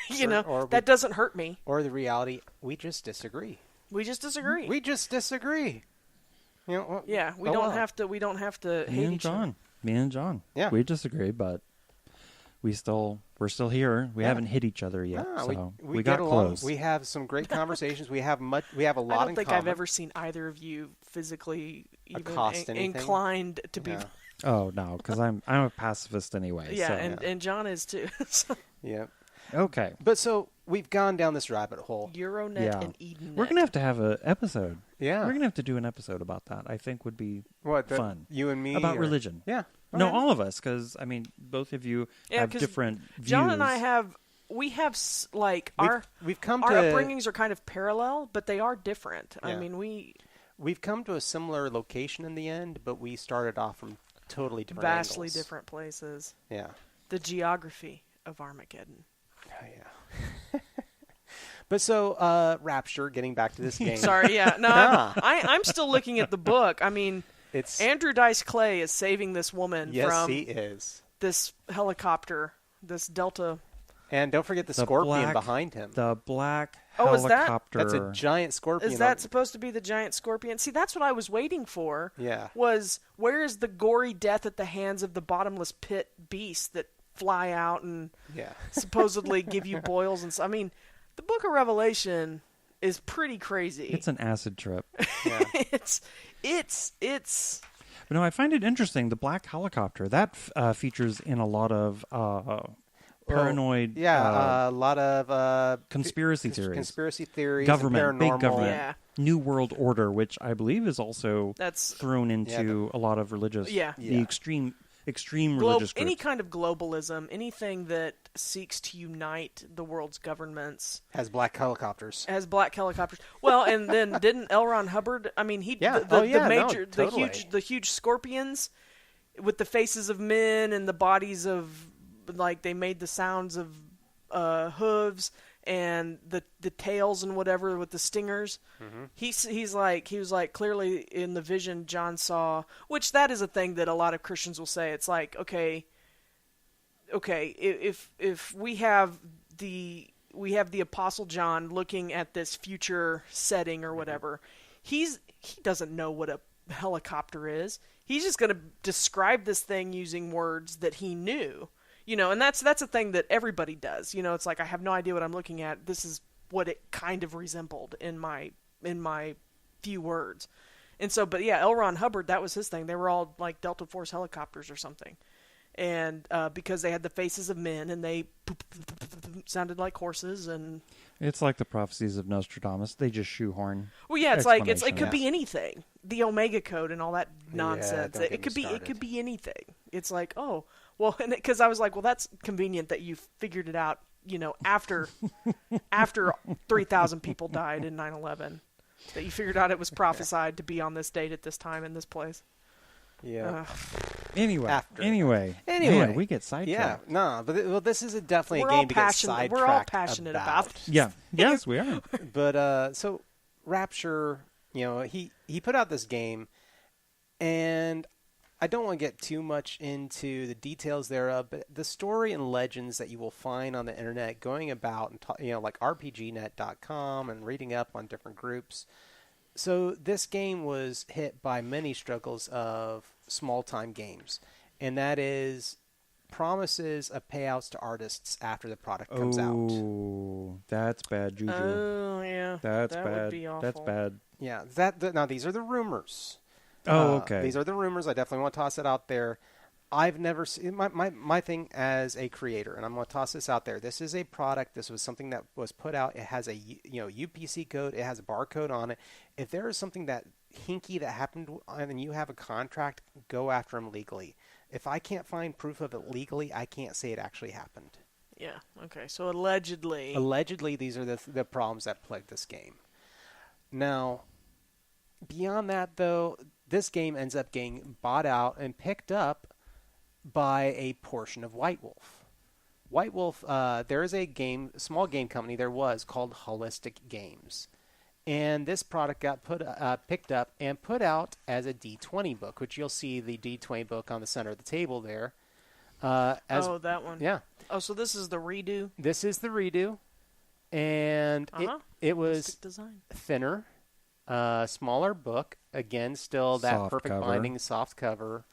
That doesn't hurt me. Or the reality, we just disagree. We just disagree. We just disagree. Yeah, we don't have to hate each other. Me and John. Yeah. We disagree, but we're still here. We haven't hit each other yet. No, so we got get along. close. We have some great conversations. We have a lot in common. I don't think I've ever seen either of you physically even inclined to be. Yeah. Oh no, because I'm a pacifist anyway. Yeah, so. and John is too. Yeah. Okay. But so we've gone down this rabbit hole. Euronet and EdenNet. We're gonna have to have an episode. Yeah. We're gonna have to do an episode about that. I think would be fun. You and me about religion. Yeah. No, Okay. all of us, because I mean, both of you have 'cause different views. John and I have our upbringings are kind of parallel, but they are different. Yeah. I mean, we've come to a similar location in the end, but we started off from totally different vastly angles. different places. Yeah. The geography of Armageddon. Oh, yeah. But so, Rapture, getting back to this game. Sorry, yeah. No, I'm still looking at the book. I mean, It's Andrew Dice Clay is saving this woman from he is. this helicopter, this Delta. And don't forget the scorpion behind him. The black Oh, is that? helicopter. That's a giant scorpion. Is that supposed to be the giant scorpion? See, that's what I was waiting for. Yeah. Was, where is the gory death at the hands of the bottomless pit beasts that fly out and supposedly give you boils and I mean, the Book of Revelation is pretty crazy. It's an acid trip. Yeah. it's But no, I find it interesting. The black helicopter that features in a lot of paranoid. A lot of conspiracy theories. Conspiracy theories. Government, big paranormal. government. Yeah. New World Order, which I believe is also thrown into a lot of religious. Yeah. The extreme religious groups. Any kind of globalism, anything that seeks to unite the world's governments Has black helicopters. Well, and then didn't L. Ron Hubbard? I mean, the huge scorpions with the faces of men and the bodies of, like, they made the sounds of hooves and the tails and whatever with the stingers. Mm-hmm. He was like clearly in the vision John saw, which that is a thing that a lot of Christians will say. It's like, okay, if we have the Apostle John looking at this future setting or whatever, he doesn't know what a helicopter is. He's just going to describe this thing using words that he knew. And that's a thing that everybody does. It's like, I have no idea what I'm looking at. This is what it kind of resembled in my few words. And so, but yeah, L. Ron Hubbard, that was his thing. They were all like Delta Force helicopters or something. And because they had the faces of men and they sounded like horses, and it's like the prophecies of Nostradamus. They just shoehorn. Well, yeah, it could be anything. The Omega Code and all that nonsense. It could be anything. It's like, oh, well, because I was like, well, that's convenient that you figured it out, after 3,000 people died in 9/11, that you figured out it was prophesied to be on this date at this time in this place. Yeah. Anyway, man, we get sidetracked. Yeah, no, but this is definitely a game to get sidetracked. We're all passionate about. Yeah, yes, we are. But so Rapture, he put out this game, and I don't want to get too much into the details thereof, but the story and legends that you will find on the internet going about, and like RPGnet.com and reading up on different groups. So this game was hit by many struggles of small-time games, and that is promises of payouts to artists after the product comes out. Oh, that's bad juju. Oh, yeah. That's that bad. Would be awful. That's bad. Yeah, now these are the rumors. Oh, okay. These are the rumors. I definitely want to toss it out there. I've never seen my thing as a creator, and I'm going to toss this out there. This is a product. This was something that was put out. It has a UPC code. It has a barcode on it. If there is something that hinky that happened and you have a contract, go after them legally. If I can't find proof of it legally, I can't say it actually happened. Yeah. Okay. So allegedly. Allegedly, these are the problems that plague this game. Now, beyond that, though, this game ends up getting bought out and picked up by a portion of White Wolf. White Wolf, there is a small game company there was called Holistic Games. And this product got picked up and put out as a D20 book, which you'll see the D20 book on the center of the table there. That one. Yeah. Oh, so this is the redo? This is the redo. And it was design. thinner, smaller book. Again, still that Soft perfect cover. binding, soft cover.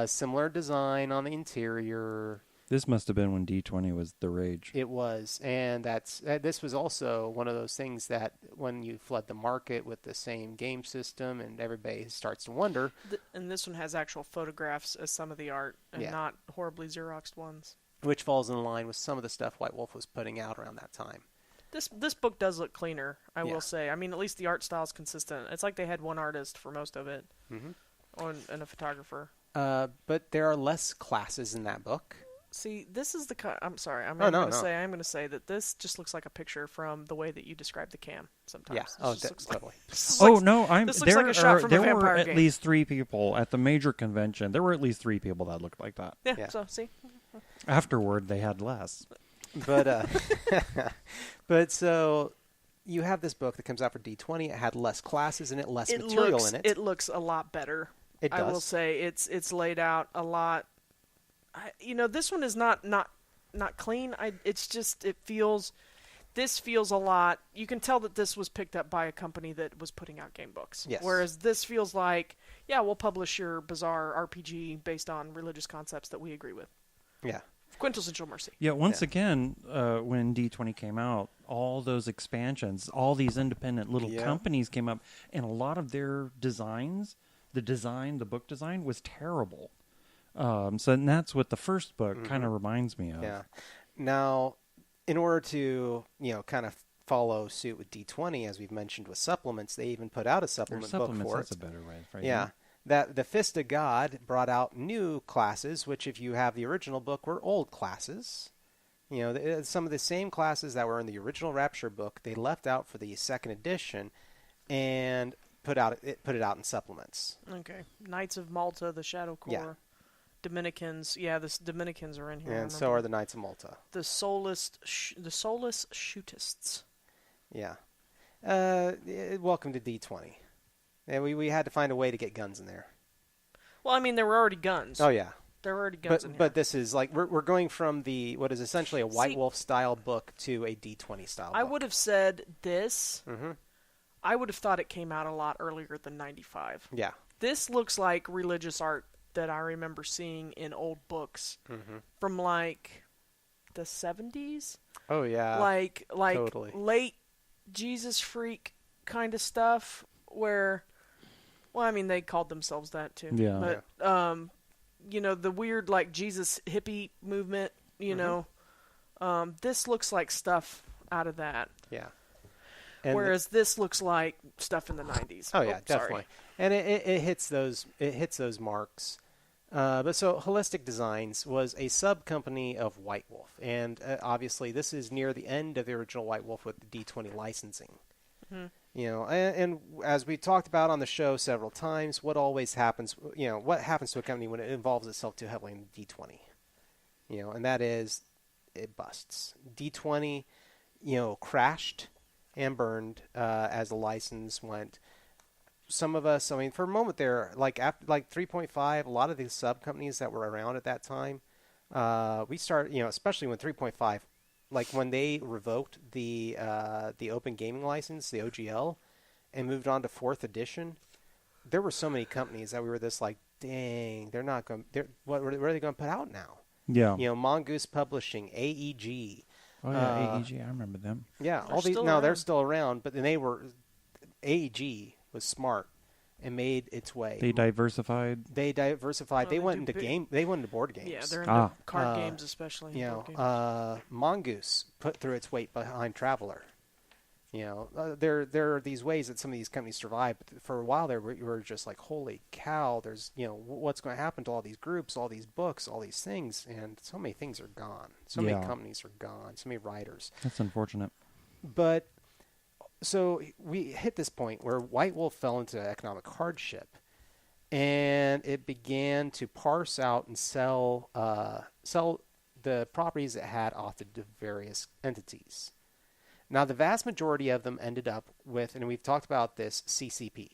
Similar design on the interior. This must have been when D20 was the rage. It was, and this was also one of those things that when you flood the market with the same game system, and everybody starts to wonder. And this one has actual photographs as some of the art, and not horribly Xeroxed ones. Which falls in line with some of the stuff White Wolf was putting out around that time. This book does look cleaner, I will say. I mean, at least the art style is consistent. It's like they had one artist for most of it, and a photographer. But there are less classes in that book. See, this is the I'm sorry. I'm going to say that this just looks like a picture from the way that you describe the cam sometimes. Yeah. Oh, totally. This Oh looks no! this looks like a shot from a there were vampire at game. least 3 people at the major convention. There were at least 3 people that looked like that. Yeah. So see. Afterward, they had less. But but so you have this book that comes out for D20. It had less classes in it, less material in it. It looks a lot better. It does. I will say it's laid out a lot. This one is not clean. This feels a lot. You can tell that this was picked up by a company that was putting out game books. Yes. Whereas this feels like, we'll publish your bizarre RPG based on religious concepts that we agree with. Yeah. Quintessential Mercy. Yeah, once again, when D20 came out, all those expansions, all these independent little companies came up, and a lot of their designs, the book design, was terrible. And that's what the first book kind of reminds me of. Yeah. Now, in order to, kind of follow suit with D20, as we've mentioned with supplements, they even put out a supplement book for that's it. a better way of phrasing Yeah. it. That the Fist of God brought out new classes, which if you have the original book were old classes. Some of the same classes that were in the original Rapture book, they left out for the second edition and put it out in supplements. Okay. Knights of Malta, the Shadow Corps. Yeah. Dominicans. Yeah, the Dominicans are in here. And so are the Knights of Malta. The Soulless Shootists. Yeah. Welcome to D20. And we had to find a way to get guns in there. Well, I mean, there were already guns. Oh, yeah. There were already guns in here. But this is like, we're going from what is essentially a White Wolf style book to a D20 style book. I would have said this. I would have thought it came out a lot earlier than 95. Yeah. This looks like religious art that I remember seeing in old books from like the 70s. Oh, yeah. Like totally. Late Jesus freak kind of stuff where, well, I mean, they called themselves that too. Yeah. But, the weird like Jesus hippie movement, this looks like stuff out of that. Yeah. Whereas this looks like stuff in the 90s. Oh, yeah, definitely. Sorry. And it hits those marks. But so Holistic Designs was a sub-company of White Wolf. And obviously this is near the end of the original White Wolf with the D20 licensing. And as we talked about on the show several times, what always happens, what happens to a company when it involves itself too heavily in D20? And that is it busts. D20, crashed and burned as the license went some of us, I mean, for a moment there, like after like 3.5, a lot of the sub companies that were around at that time, we started, especially when 3.5, like when they revoked the Open Gaming License, the OGL, and moved on to 4th edition, there were so many companies that we were this like, dang, they're not going. What are they going to put out now? Yeah. Mongoose Publishing, AEG. Oh yeah, AEG. I remember them. Yeah, They're all these. still No, they're around. still around, but then AEG was smart and made its way. They diversified. They diversified. Oh, they they went do into big- They went into board games. Yeah, they're into Ah. card games especially. board games. Mongoose put through its weight behind Traveler. There are these ways that some of these companies survive. But for a while there, we were just like, holy cow! There's what's going to happen to all these groups, all these books, all these things, and so many things are gone. So many Yeah. companies are gone. So many writers. That's unfortunate. But so we hit this point where White Wolf fell into economic hardship, and it began to parse out and sell the properties it had off to various entities. Now, the vast majority of them ended up with, and we've talked about this, CCP.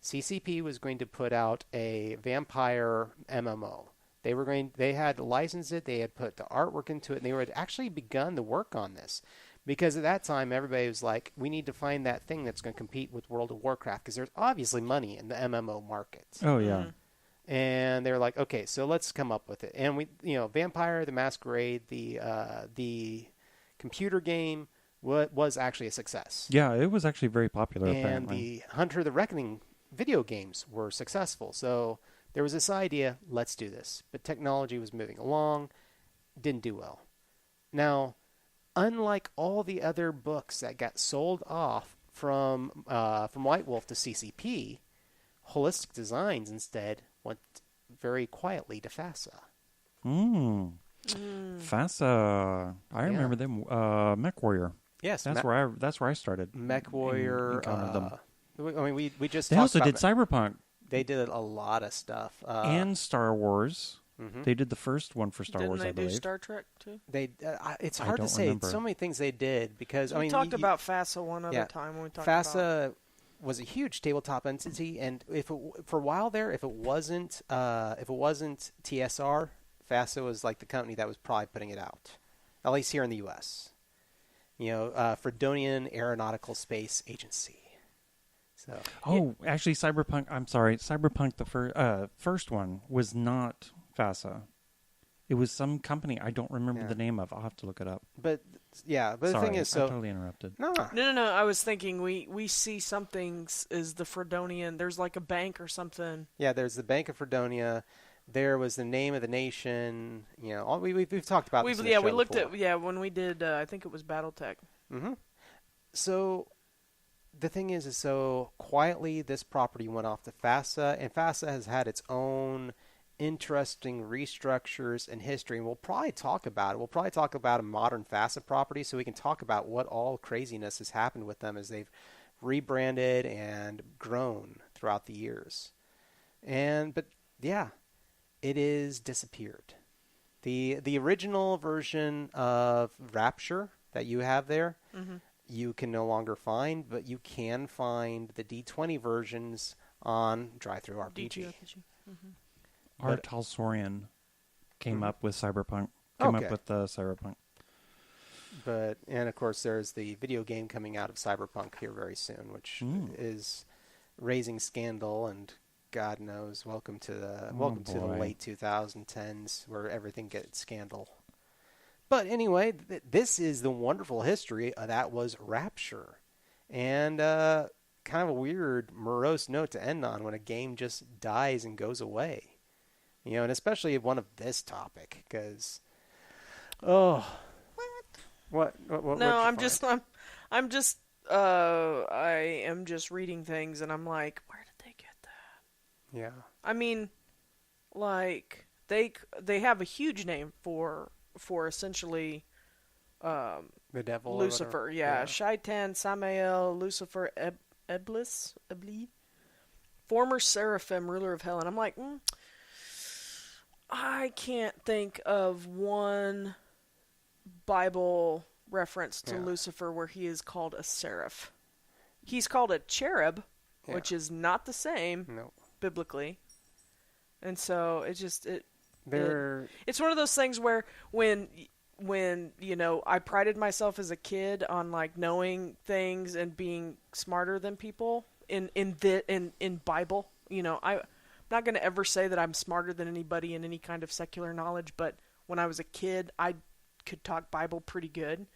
CCP was going to put out a vampire MMO. They had licensed it, they had put the artwork into it, and they had actually begun the work on this. Because at that time, everybody was like, we need to find that thing that's going to compete with World of Warcraft, because there's obviously money in the MMO market. Oh yeah. And they're like, okay, so let's come up with it. And we, Vampire the Masquerade, the computer game, was actually a success. Yeah, it was actually very popular. And apparently. the Hunter the Reckoning video games were successful. So there was this idea, let's do this. But technology was moving along, didn't do well. Now, unlike all the other books that got sold off from White Wolf to CCP, Holistic Designs instead went very quietly to FASA. FASA. I remember them. Mech Warrior. Yes, That's where I started. Mech Warrior. Encountered them. I mean, we just They talked also about did Cyberpunk They did a lot of stuff. and Star Wars. Mhm. They did the first one for Star Didn't Wars, they I believe. do Star Trek too? It's I hard to don't say. remember. So many things they did because We talked about FASA one other time when we talked about FASA was a huge tabletop entity, and for a while there, if it wasn't TSR, FASA was like the company that was probably putting it out, at least here in the U.S. Fredonian Aeronautical Space Agency. So Actually, Cyberpunk. I'm sorry, Cyberpunk. The first one was not FASA. It was some company I don't remember the name of. I'll have to look it up. but the Sorry, thing is, I totally interrupted. no. No. I was thinking we see something is the Fredonian. There's like a bank or something. Yeah, there's the Bank of Fredonia. There was the name of the nation. We've talked about this in the show we looked before. at when we did. I think it was BattleTech. Mm-hmm. So the thing is so quietly this property went off to FASA, and FASA has had its own interesting restructures and history, and we'll probably talk about it. We'll probably talk about a modern FASA property so we can talk about what all craziness has happened with them as they've rebranded and grown throughout the years. But yeah, it is disappeared. The original version of Rapture that you have there, you can no longer find, but you can find the D20 versions on DriveThru RPG. DGRPG. Art Talsorian came up with Cyberpunk. Okay. Up with the Cyberpunk. And of course, there's the video game coming out of Cyberpunk here very soon, which is raising scandal, and God knows, welcome to the late 2010s where everything gets scandal. But anyway, this is the wonderful history that was Rapture, and kind of a weird, morose note to end on when a game just dies and goes away. And especially one of this topic, because, what? No, I am just reading things, and I'm like, where did they get that? Yeah. I mean, like they have a huge name for essentially The devil, or Lucifer. whatever. Yeah, Shaitan, Samael, Lucifer, Iblis, former seraphim, ruler of hell, and I'm like, I can't think of one Bible reference to Lucifer where he is called a seraph. He's called a cherub. which is not the same biblically. And so it's one of those things where when I prided myself as a kid on like knowing things and being smarter than people in Bible, I'm not going to ever say that I'm smarter than anybody in any kind of secular knowledge, but when I was a kid, I could talk Bible pretty good.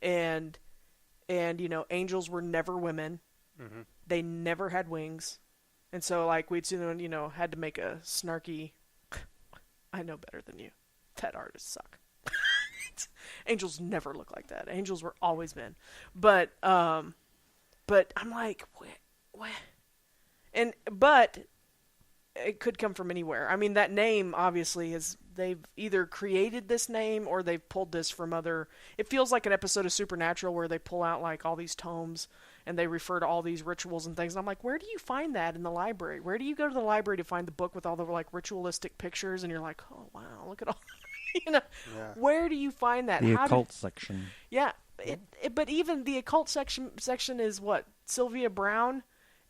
And angels were never women. Mm-hmm. They never had wings. And so like we'd see them, had to make a snarky, I know better than you. That artists suck. Angels never look like that. Angels were always men. But I'm like, what? But it could come from anywhere. I mean, that name obviously they've either created this name or they've pulled this from other. It feels like an episode of Supernatural where they pull out like all these tomes and they refer to all these rituals and things. And I'm like, where do you find that in the library? Where do you go to the library to find the book with all the like ritualistic pictures? And you're like, oh wow, look at all. Where do you find that? The occult section. Yeah, but even the occult section is what? Sylvia Brown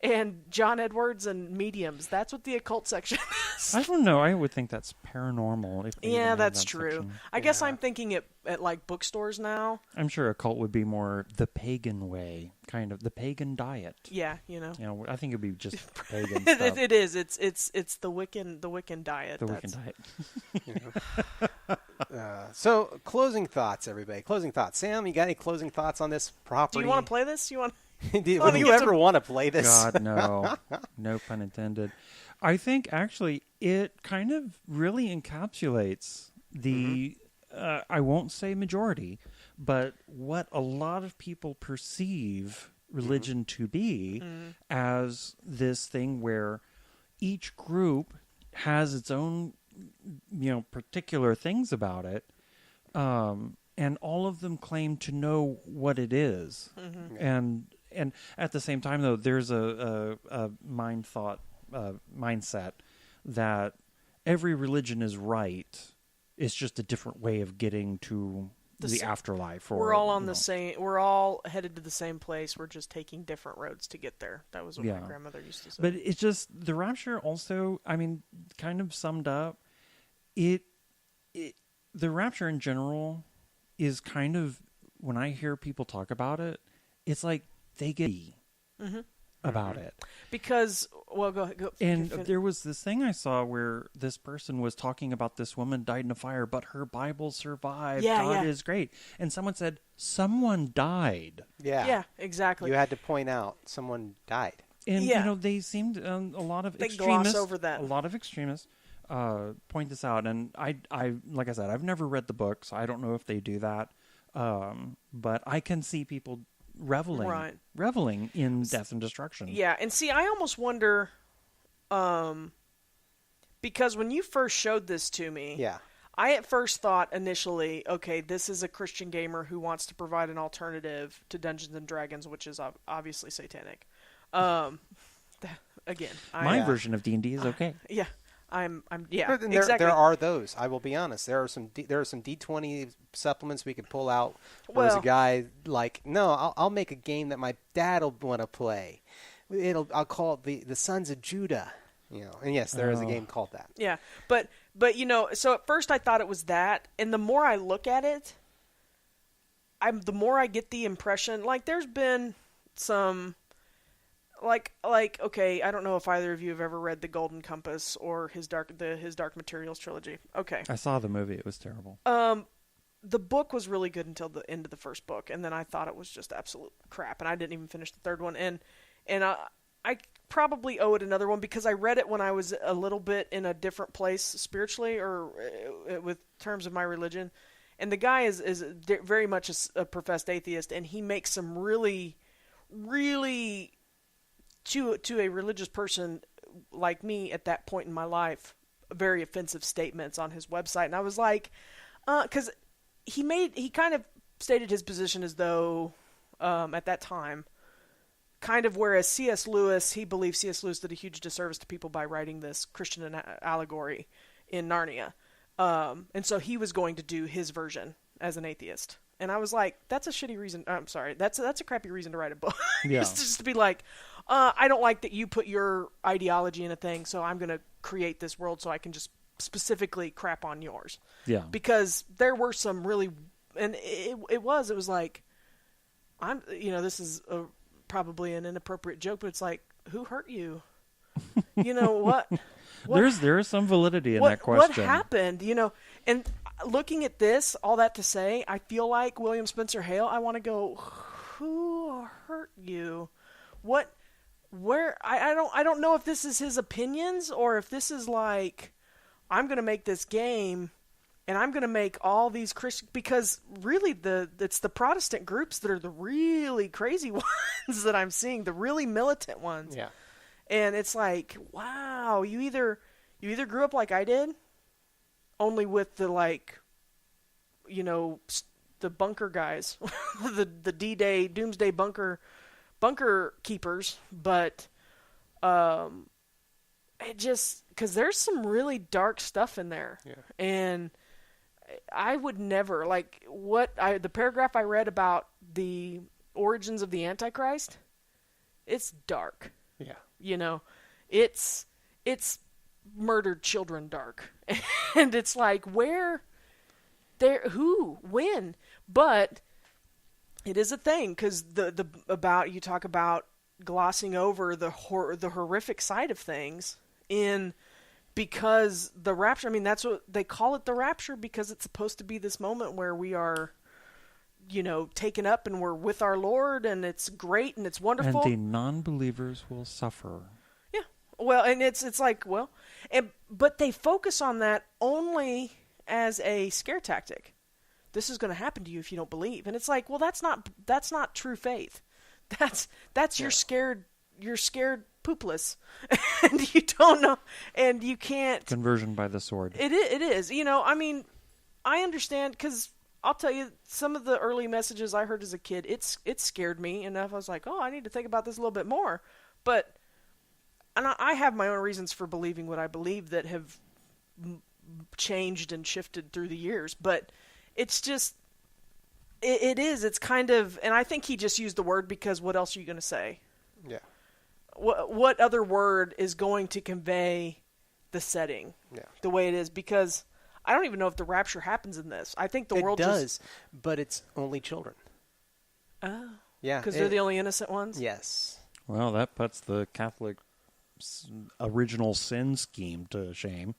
and John Edwards and mediums. That's what the occult section is. I don't know. I would think that's paranormal. Yeah, that's true. Section. I guess I'm thinking at like bookstores now. I'm sure occult would be more the pagan way, kind of the pagan diet. Yeah, I think it'd be just pagan stuff. It is. It's the Wiccan diet. The Wiccan diet. So closing thoughts, everybody. Closing thoughts. Sam, you got any closing thoughts on this property? Do you want to play this? Would you ever want to play this? God, no. No pun intended. I think, actually, it kind of really encapsulates the, I won't say majority, but what a lot of people perceive religion to be as this thing where each group has its own, particular things about it. And all of them claim to know what it is. Mm-hmm. And at the same time, though, there's a mindset that every religion is right. It's just a different way of getting to the afterlife. We're all on the same. We're all headed to the same place. We're just taking different roads to get there. That was what my grandmother used to say. But it's just the rapture. Also, I mean, kind of summed up. The rapture in general is kind of, when I hear people talk about it, it's like they get about it. Because, well, go. And there was this thing I saw where this person was talking about this woman died in a fire, but her Bible survived. God is great. And someone said, someone died. Yeah. Yeah, exactly. You had to point out someone died. And, they seemed, a lot of extremists. Gloss over that. A lot of extremists. Point this out, and I like I said, I've never read the book, so I don't know if they do that. But I can see people reveling in death and destruction. Yeah, and see, I almost wonder, because when you first showed this to me, I at first thought initially, okay, this is a Christian gamer who wants to provide an alternative to Dungeons and Dragons, which is obviously satanic. Again, my version of D&D is okay. Yeah. Exactly. There are those. I will be honest. There are some D20 supplements we could pull out. There's a guy like, no, I'll make a game that my dad will want to play. I'll call it the Sons of Judah. And yes, there is a game called that. Yeah, but so at first I thought it was that, and the more I look at it, the more I get the impression like there's been some. Like, okay, I don't know if either of you have ever read The Golden Compass or his Dark Materials trilogy. Okay. I saw the movie. It was terrible. The book was really good until the end of the first book, and then I thought it was just absolute crap, and I didn't even finish the third one. And I probably owe it another one because I read it when I was a little bit in a different place spiritually or with terms of my religion. And the guy is very much a professed atheist, and he makes some really, really... to a religious person like me at that point in my life, very offensive statements on his website. And I was like, because he kind of stated his position as though, at that time, kind of whereas C.S. Lewis, he believed C.S. Lewis did a huge disservice to people by writing this Christian allegory in Narnia. And so he was going to do his version as an atheist. And I was like, that's a shitty reason. I'm sorry. That's a crappy reason to write a book. Yeah. It's just to be like, I don't like that you put your ideology in a thing, so I'm going to create this world so I can just specifically crap on yours. Yeah. Because there were some really, and it was like, this is probably an inappropriate joke, but it's like, who hurt you? You know what? There is some validity in that question. What happened? And looking at this, all that to say, I feel like William Spencer Hale. I want to go, who hurt you? What? Where? I don't know if this is his opinions or if this is like, I'm going to make this game, and I'm going to make all these Christian, because really it's the Protestant groups that are the really crazy ones that I'm seeing, the really militant ones. Yeah. And it's like, wow, you either grew up like I did, only with the the bunker guys, the D-Day Doomsday bunker keepers, but it just, because there's some really dark stuff in there. Yeah. And I would never, the paragraph I read about the origins of the Antichrist, it's dark. Yeah. It's murdered children dark. And it's like, where, there, who, when? But it is a thing, because you talk about glossing over the horrific side of things because the rapture, I mean, that's what they call it, the rapture, because it's supposed to be this moment where we are, taken up and we're with our Lord, and it's great and it's wonderful. And the non-believers will suffer. Yeah. Well, and it's like, but they focus on that only as a scare tactic. This is going to happen to you if you don't believe. And it's like, well, that's not true faith. That's you're scared poopless. And you don't know, and you can't. Conversion by the sword. It is. I mean, I understand, because I'll tell you, some of the early messages I heard as a kid, it scared me enough. I was like, oh, I need to think about this a little bit more. But, and I have my own reasons for believing what I believe that have changed and shifted through the years. But it's just, it's kind of, and I think he just used the word because what else are you going to say? Yeah. What other word is going to convey the setting the way it is? Because I don't even know if the rapture happens in this. I think the world does, but it's only children. Oh. Yeah. Because they're the only innocent ones? Yes. Well, that puts the Catholic original sin scheme to shame.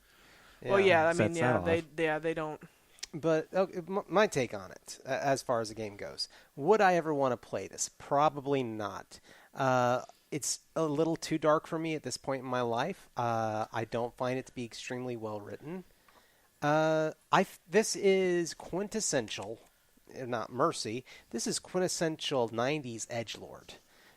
Well, yeah, I mean, they don't. But my take on it, as far as the game goes, would I ever want to play this? Probably not. It's a little too dark for me at this point in my life. I don't find it to be extremely well written. This is quintessential, not Mercy. This is quintessential 90s edgelord.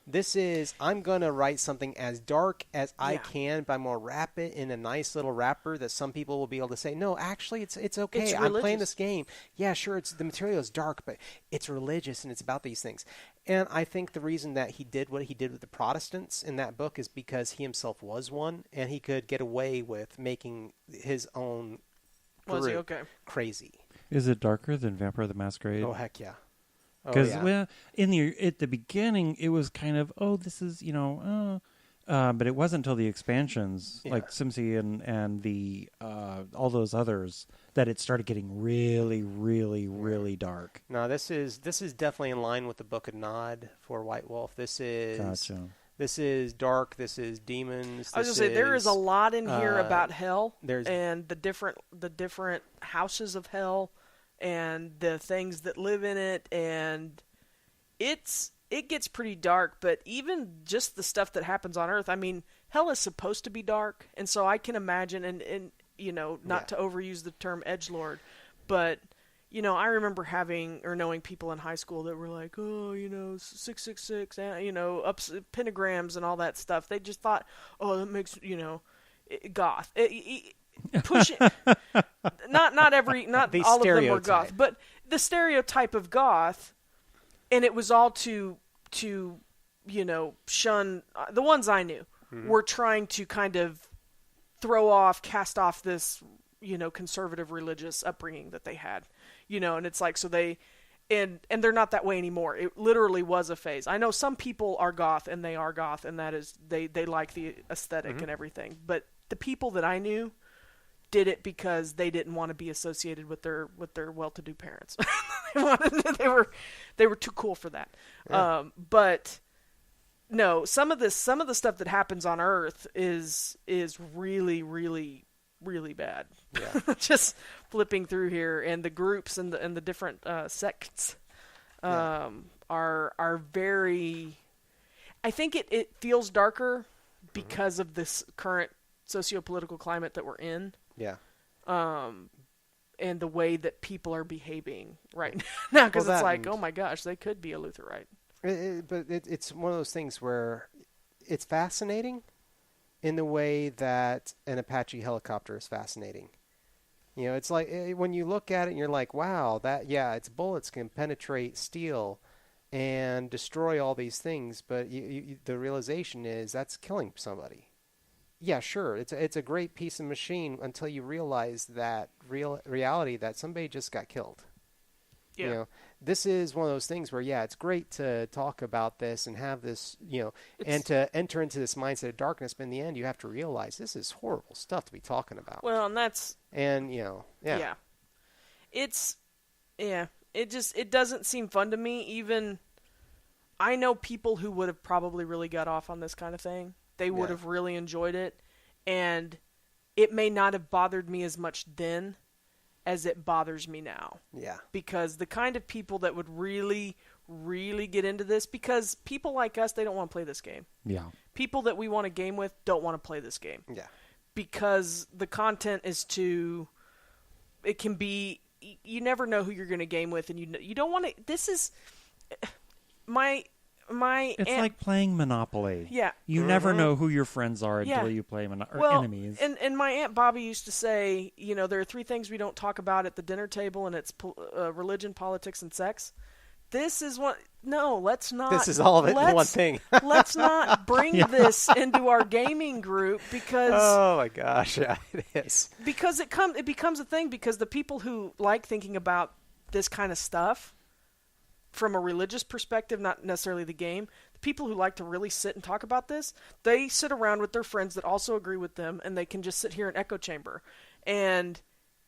This is, I'm going to write something as dark as I can, but I'm going to wrap it in a nice little wrapper that some people will be able to say, no, actually, it's okay. It's I'm playing this game. Yeah, sure, the material is dark, but it's religious and it's about these things. And I think the reason that he did what he did with the Protestants in that book is because he himself was one, and he could get away with making his own group crazy. Is it darker than Vampire the Masquerade? Oh, heck yeah. Because at the beginning it was kind of, this is but it wasn't until the expansions like Simsy and the all those others that it started getting really, really, really dark. No, this is definitely in line with the Book of Nod for White Wolf. This is This is dark. This is demons. I was going to say there is a lot in here about hell and the different houses of hell. And the things that live in it, and it gets pretty dark, but even just the stuff that happens on Earth, I mean, hell is supposed to be dark, and so I can imagine, and not to overuse the term edgelord, but, I remember having or knowing people in high school that were like, 666, ups, pentagrams and all that stuff. They just thought, that makes, goth. Pushing, not all of them were goth, but the stereotype of goth, and it was all to shun the ones I knew were trying to kind of cast off this conservative religious upbringing that they had, and it's like, so and they're not that way anymore. It literally was a phase. I know some people are goth, and they are goth, and that is they like the aesthetic and everything. But the people that I knew did it because they didn't want to be associated with their well-to-do parents. They were too cool for that. Yeah. But no, some of the stuff that happens on Earth is really, really, really bad. Yeah. Just flipping through here, and the groups and the different sects are very. I think it feels darker because of this current socio-political climate that we're in. Yeah. And the way that people are behaving right now, because Well, it's like, oh my gosh, they could be a Lutherite. But it's one of those things where it's fascinating in the way that an Apache helicopter is fascinating. You know, it's like when you look at it and you're like, wow, its bullets can penetrate steel and destroy all these things, but the realization is that's killing somebody. Yeah, sure, it's a great piece of machine until you realize that reality that somebody just got killed. Yeah. You know, this is one of those things where, it's great to talk about this and have this, and to enter into this mindset of darkness, but in the end, you have to realize this is horrible stuff to be talking about. Well, and that's... And, Yeah. It doesn't seem fun to me. Even, I know people who would have probably really got off on this kind of thing. They would have really enjoyed it, and it may not have bothered me as much then as it bothers me now. Yeah. Because the kind of people that would really, really get into this, because people like us, they don't want to play this game. Yeah. People that we want to game with don't want to play this game. Yeah. Because the content is it can be, you never know who you're going to game with, and you don't want to, this is, it's like playing Monopoly. Yeah. You never know who your friends are until you play enemies. And my Aunt Bobby used to say, there are 3 things we don't talk about at the dinner table, and it's religion, politics, and sex. This is one. No, let's not. This is all of it in one thing. Let's not bring this into our gaming group because. Oh my gosh, yeah, it is. Because it becomes a thing, because the people who like thinking about this kind of stuff from a religious perspective, not necessarily the game, the people who like to really sit and talk about this, they sit around with their friends that also agree with them, and they can just sit here in echo chamber, and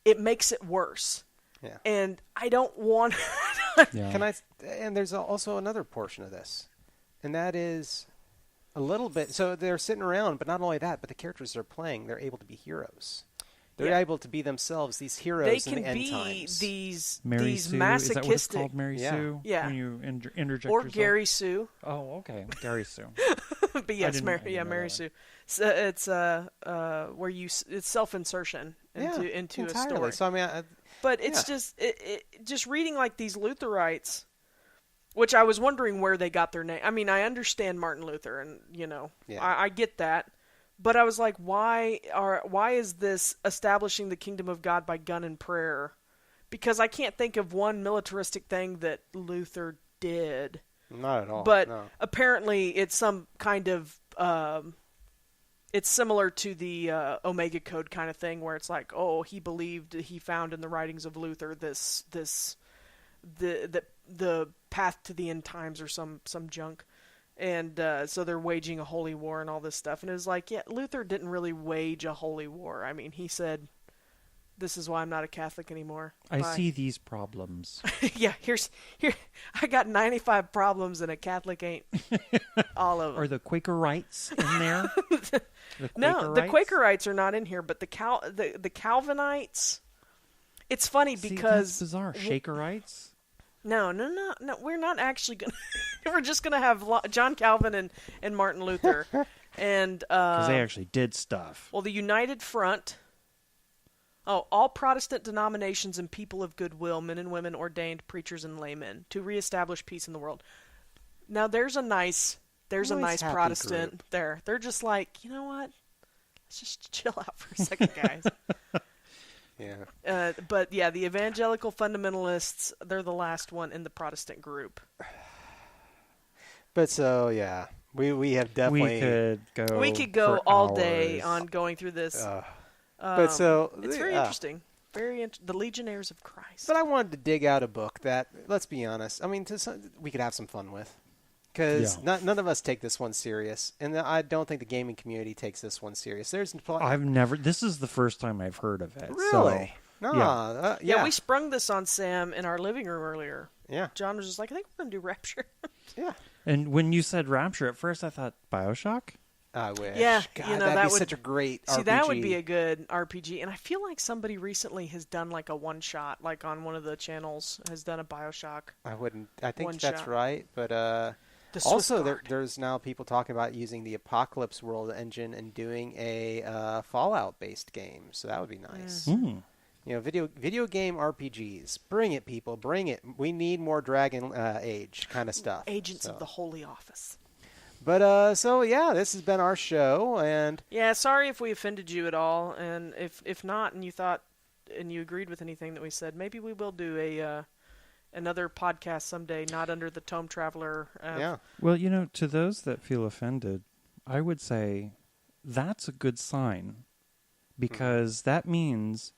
it makes it worse. Yeah. And I don't want. Yeah. And there's also another portion of this, and that is a little bit. So they're sitting around, but not only that, but the characters they're playing, they're able to be heroes. They're able to be themselves, these heroes in the end times. They can be these Sue. masochistic. Is that what it's called, Mary Sue? Yeah. When you interject or yourself? Gary Sue. Oh, okay. Gary Sue. But yes, Mary Sue. So it's where it's self-insertion into a story. So I mean, but it's just reading like these Lutherites, which I was wondering where they got their name. I mean, I understand Martin Luther, and I get that. But I was like, why is this establishing the kingdom of God by gun and prayer? Because I can't think of one militaristic thing that Luther did. Not at all. But no. apparently it's some kind of it's similar to the Omega Code kind of thing, where it's like, oh, he found in the writings of Luther the path to the end times or some junk. And so they're waging a holy war and all this stuff. And it was like, Luther didn't really wage a holy war. I mean, he said, this is why I'm not a Catholic anymore. I see these problems. Here, I got 95 problems, and a Catholic ain't all of them. Are the Quakerites in there? No, the Quakerites are not in here, but the Calvinites. It's funny because... that's bizarre. Shakerites? No. We're not actually going to... We're just going to have John Calvin and Martin Luther. And because they actually did stuff. Well, the United Front... all Protestant denominations and people of goodwill, men and women, ordained preachers and laymen, to reestablish peace in the world. Now, there's a nice Protestant group. there. They're just like, you know what? Let's just chill out for a second, guys. Yeah. But yeah, the evangelical fundamentalists, they're the last one in the Protestant group. But so, yeah, we have definitely... We could go for all hours. day on going through this. But so... It's very interesting. The Legionnaires of Christ. But I wanted to dig out a book that, let's be honest, I mean, we could have some fun with. Because none of us take this one serious. And I don't think the gaming community takes this one serious. This is the first time I've heard of it. Really? So, No. Yeah, we sprung this on Sam in our living room earlier. Yeah. John was just like, I think we're going to do Rapture. Yeah. And when you said Rapture, at first I thought BioShock. I wish. Yeah, God, that'd be such a great RPG. See, that would be a good RPG. And I feel like somebody recently has done like a one-shot, like on one of the channels, has done a BioShock. I think that's shot. right. But also, there's now people talking about using the Apocalypse World engine and doing a Fallout-based game. So that would be nice. Mm. You know, video game RPGs. Bring it, people. Bring it. We need more Dragon Age kind of stuff. Agents of the Holy Office. But, this has been our show. And yeah, sorry if we offended you at all. And if not, and you thought, and you agreed with anything that we said, maybe we will do another podcast someday, not under the Tome Traveler. Well, to those that feel offended, I would say that's a good sign. Because that means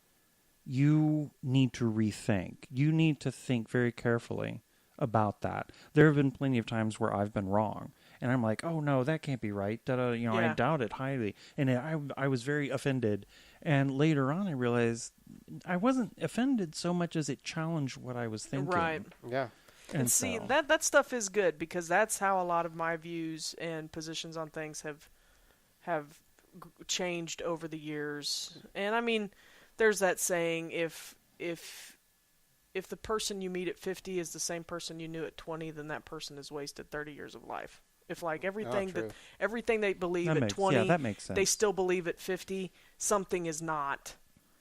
you need to rethink. You need to think very carefully about that. There have been plenty of times where I've been wrong. And I'm like, oh, no, that can't be right. I doubt it highly. And I was very offended. And later on, I realized I wasn't offended so much as it challenged what I was thinking. Right. Yeah. And see, that stuff is good because that's how a lot of my views and positions on things have changed over the years. And I mean, there's that saying, if the person you meet at 50 is the same person you knew at 20, then that person has wasted 30 years of life. If like everything they believe at 20, that makes sense. They still believe at 50, something is not.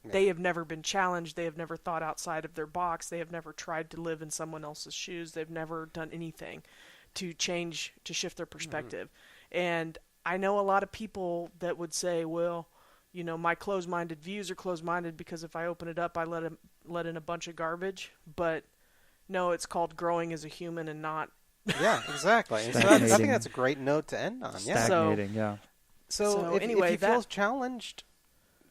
Yeah. They have never been challenged. They have never thought outside of their box. They have never tried to live in someone else's shoes. They've never done anything to shift their perspective. Mm-hmm. And I know a lot of people that would say, well, my closed-minded views are closed-minded because if I open it up, I let in a bunch of garbage. But no, it's called growing as a human and not. Yeah, exactly. And so I think that's a great note to end on. Yeah. Stagnating, yeah. So if you feel challenged,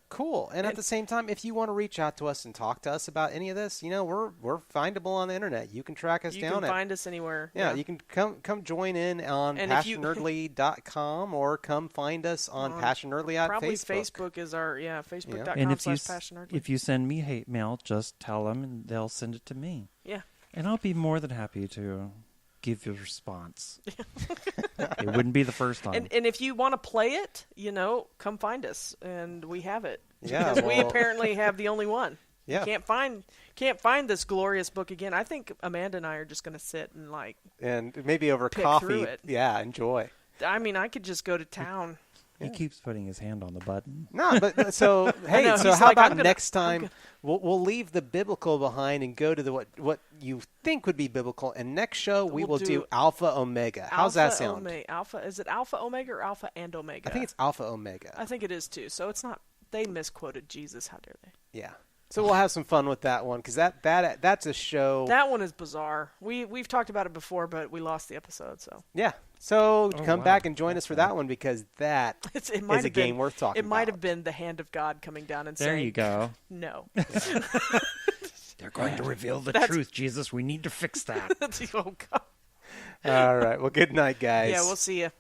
cool. And at the same time, if you want to reach out to us and talk to us about any of this, we're findable on the internet. You can track us down. You can find us anywhere. Yeah, you can come join in on PassionNerdly.com or come find us on PassionNerdly at probably Facebook. Facebook is our Facebook.com/PassionNerdly. If you send me hate mail, just tell them and they'll send it to me. Yeah. And I'll be more than happy to give you a response. It wouldn't be the first time. And if you want to play it, come find us, and we have it. Yeah, because we apparently have the only one. Yeah. You can't find this glorious book again. I think Amanda and I are just going to sit and maybe over coffee. Yeah, enjoy. I mean, I could just go to town. He keeps putting his hand on the button. No, but so hey, so how about next time we'll leave the biblical behind and go to what you think would be biblical, and next show we will do Alpha Omega. How's that sound? Alpha, is it Alpha Omega or Alpha and Omega? I think it's Alpha Omega. I think it is too. So it's not. They misquoted Jesus. How dare they? Yeah. So we'll have some fun with that one because that's a show. That one is bizarre. We've talked about it before, but we lost the episode. So yeah. So come back and join us for that one because that is a game worth talking about. It might have been the hand of God coming down and saying, "There you go." No. They're going to reveal the truth, Jesus. We need to fix that. Oh God. All right. Well, good night, guys. Yeah, we'll see you.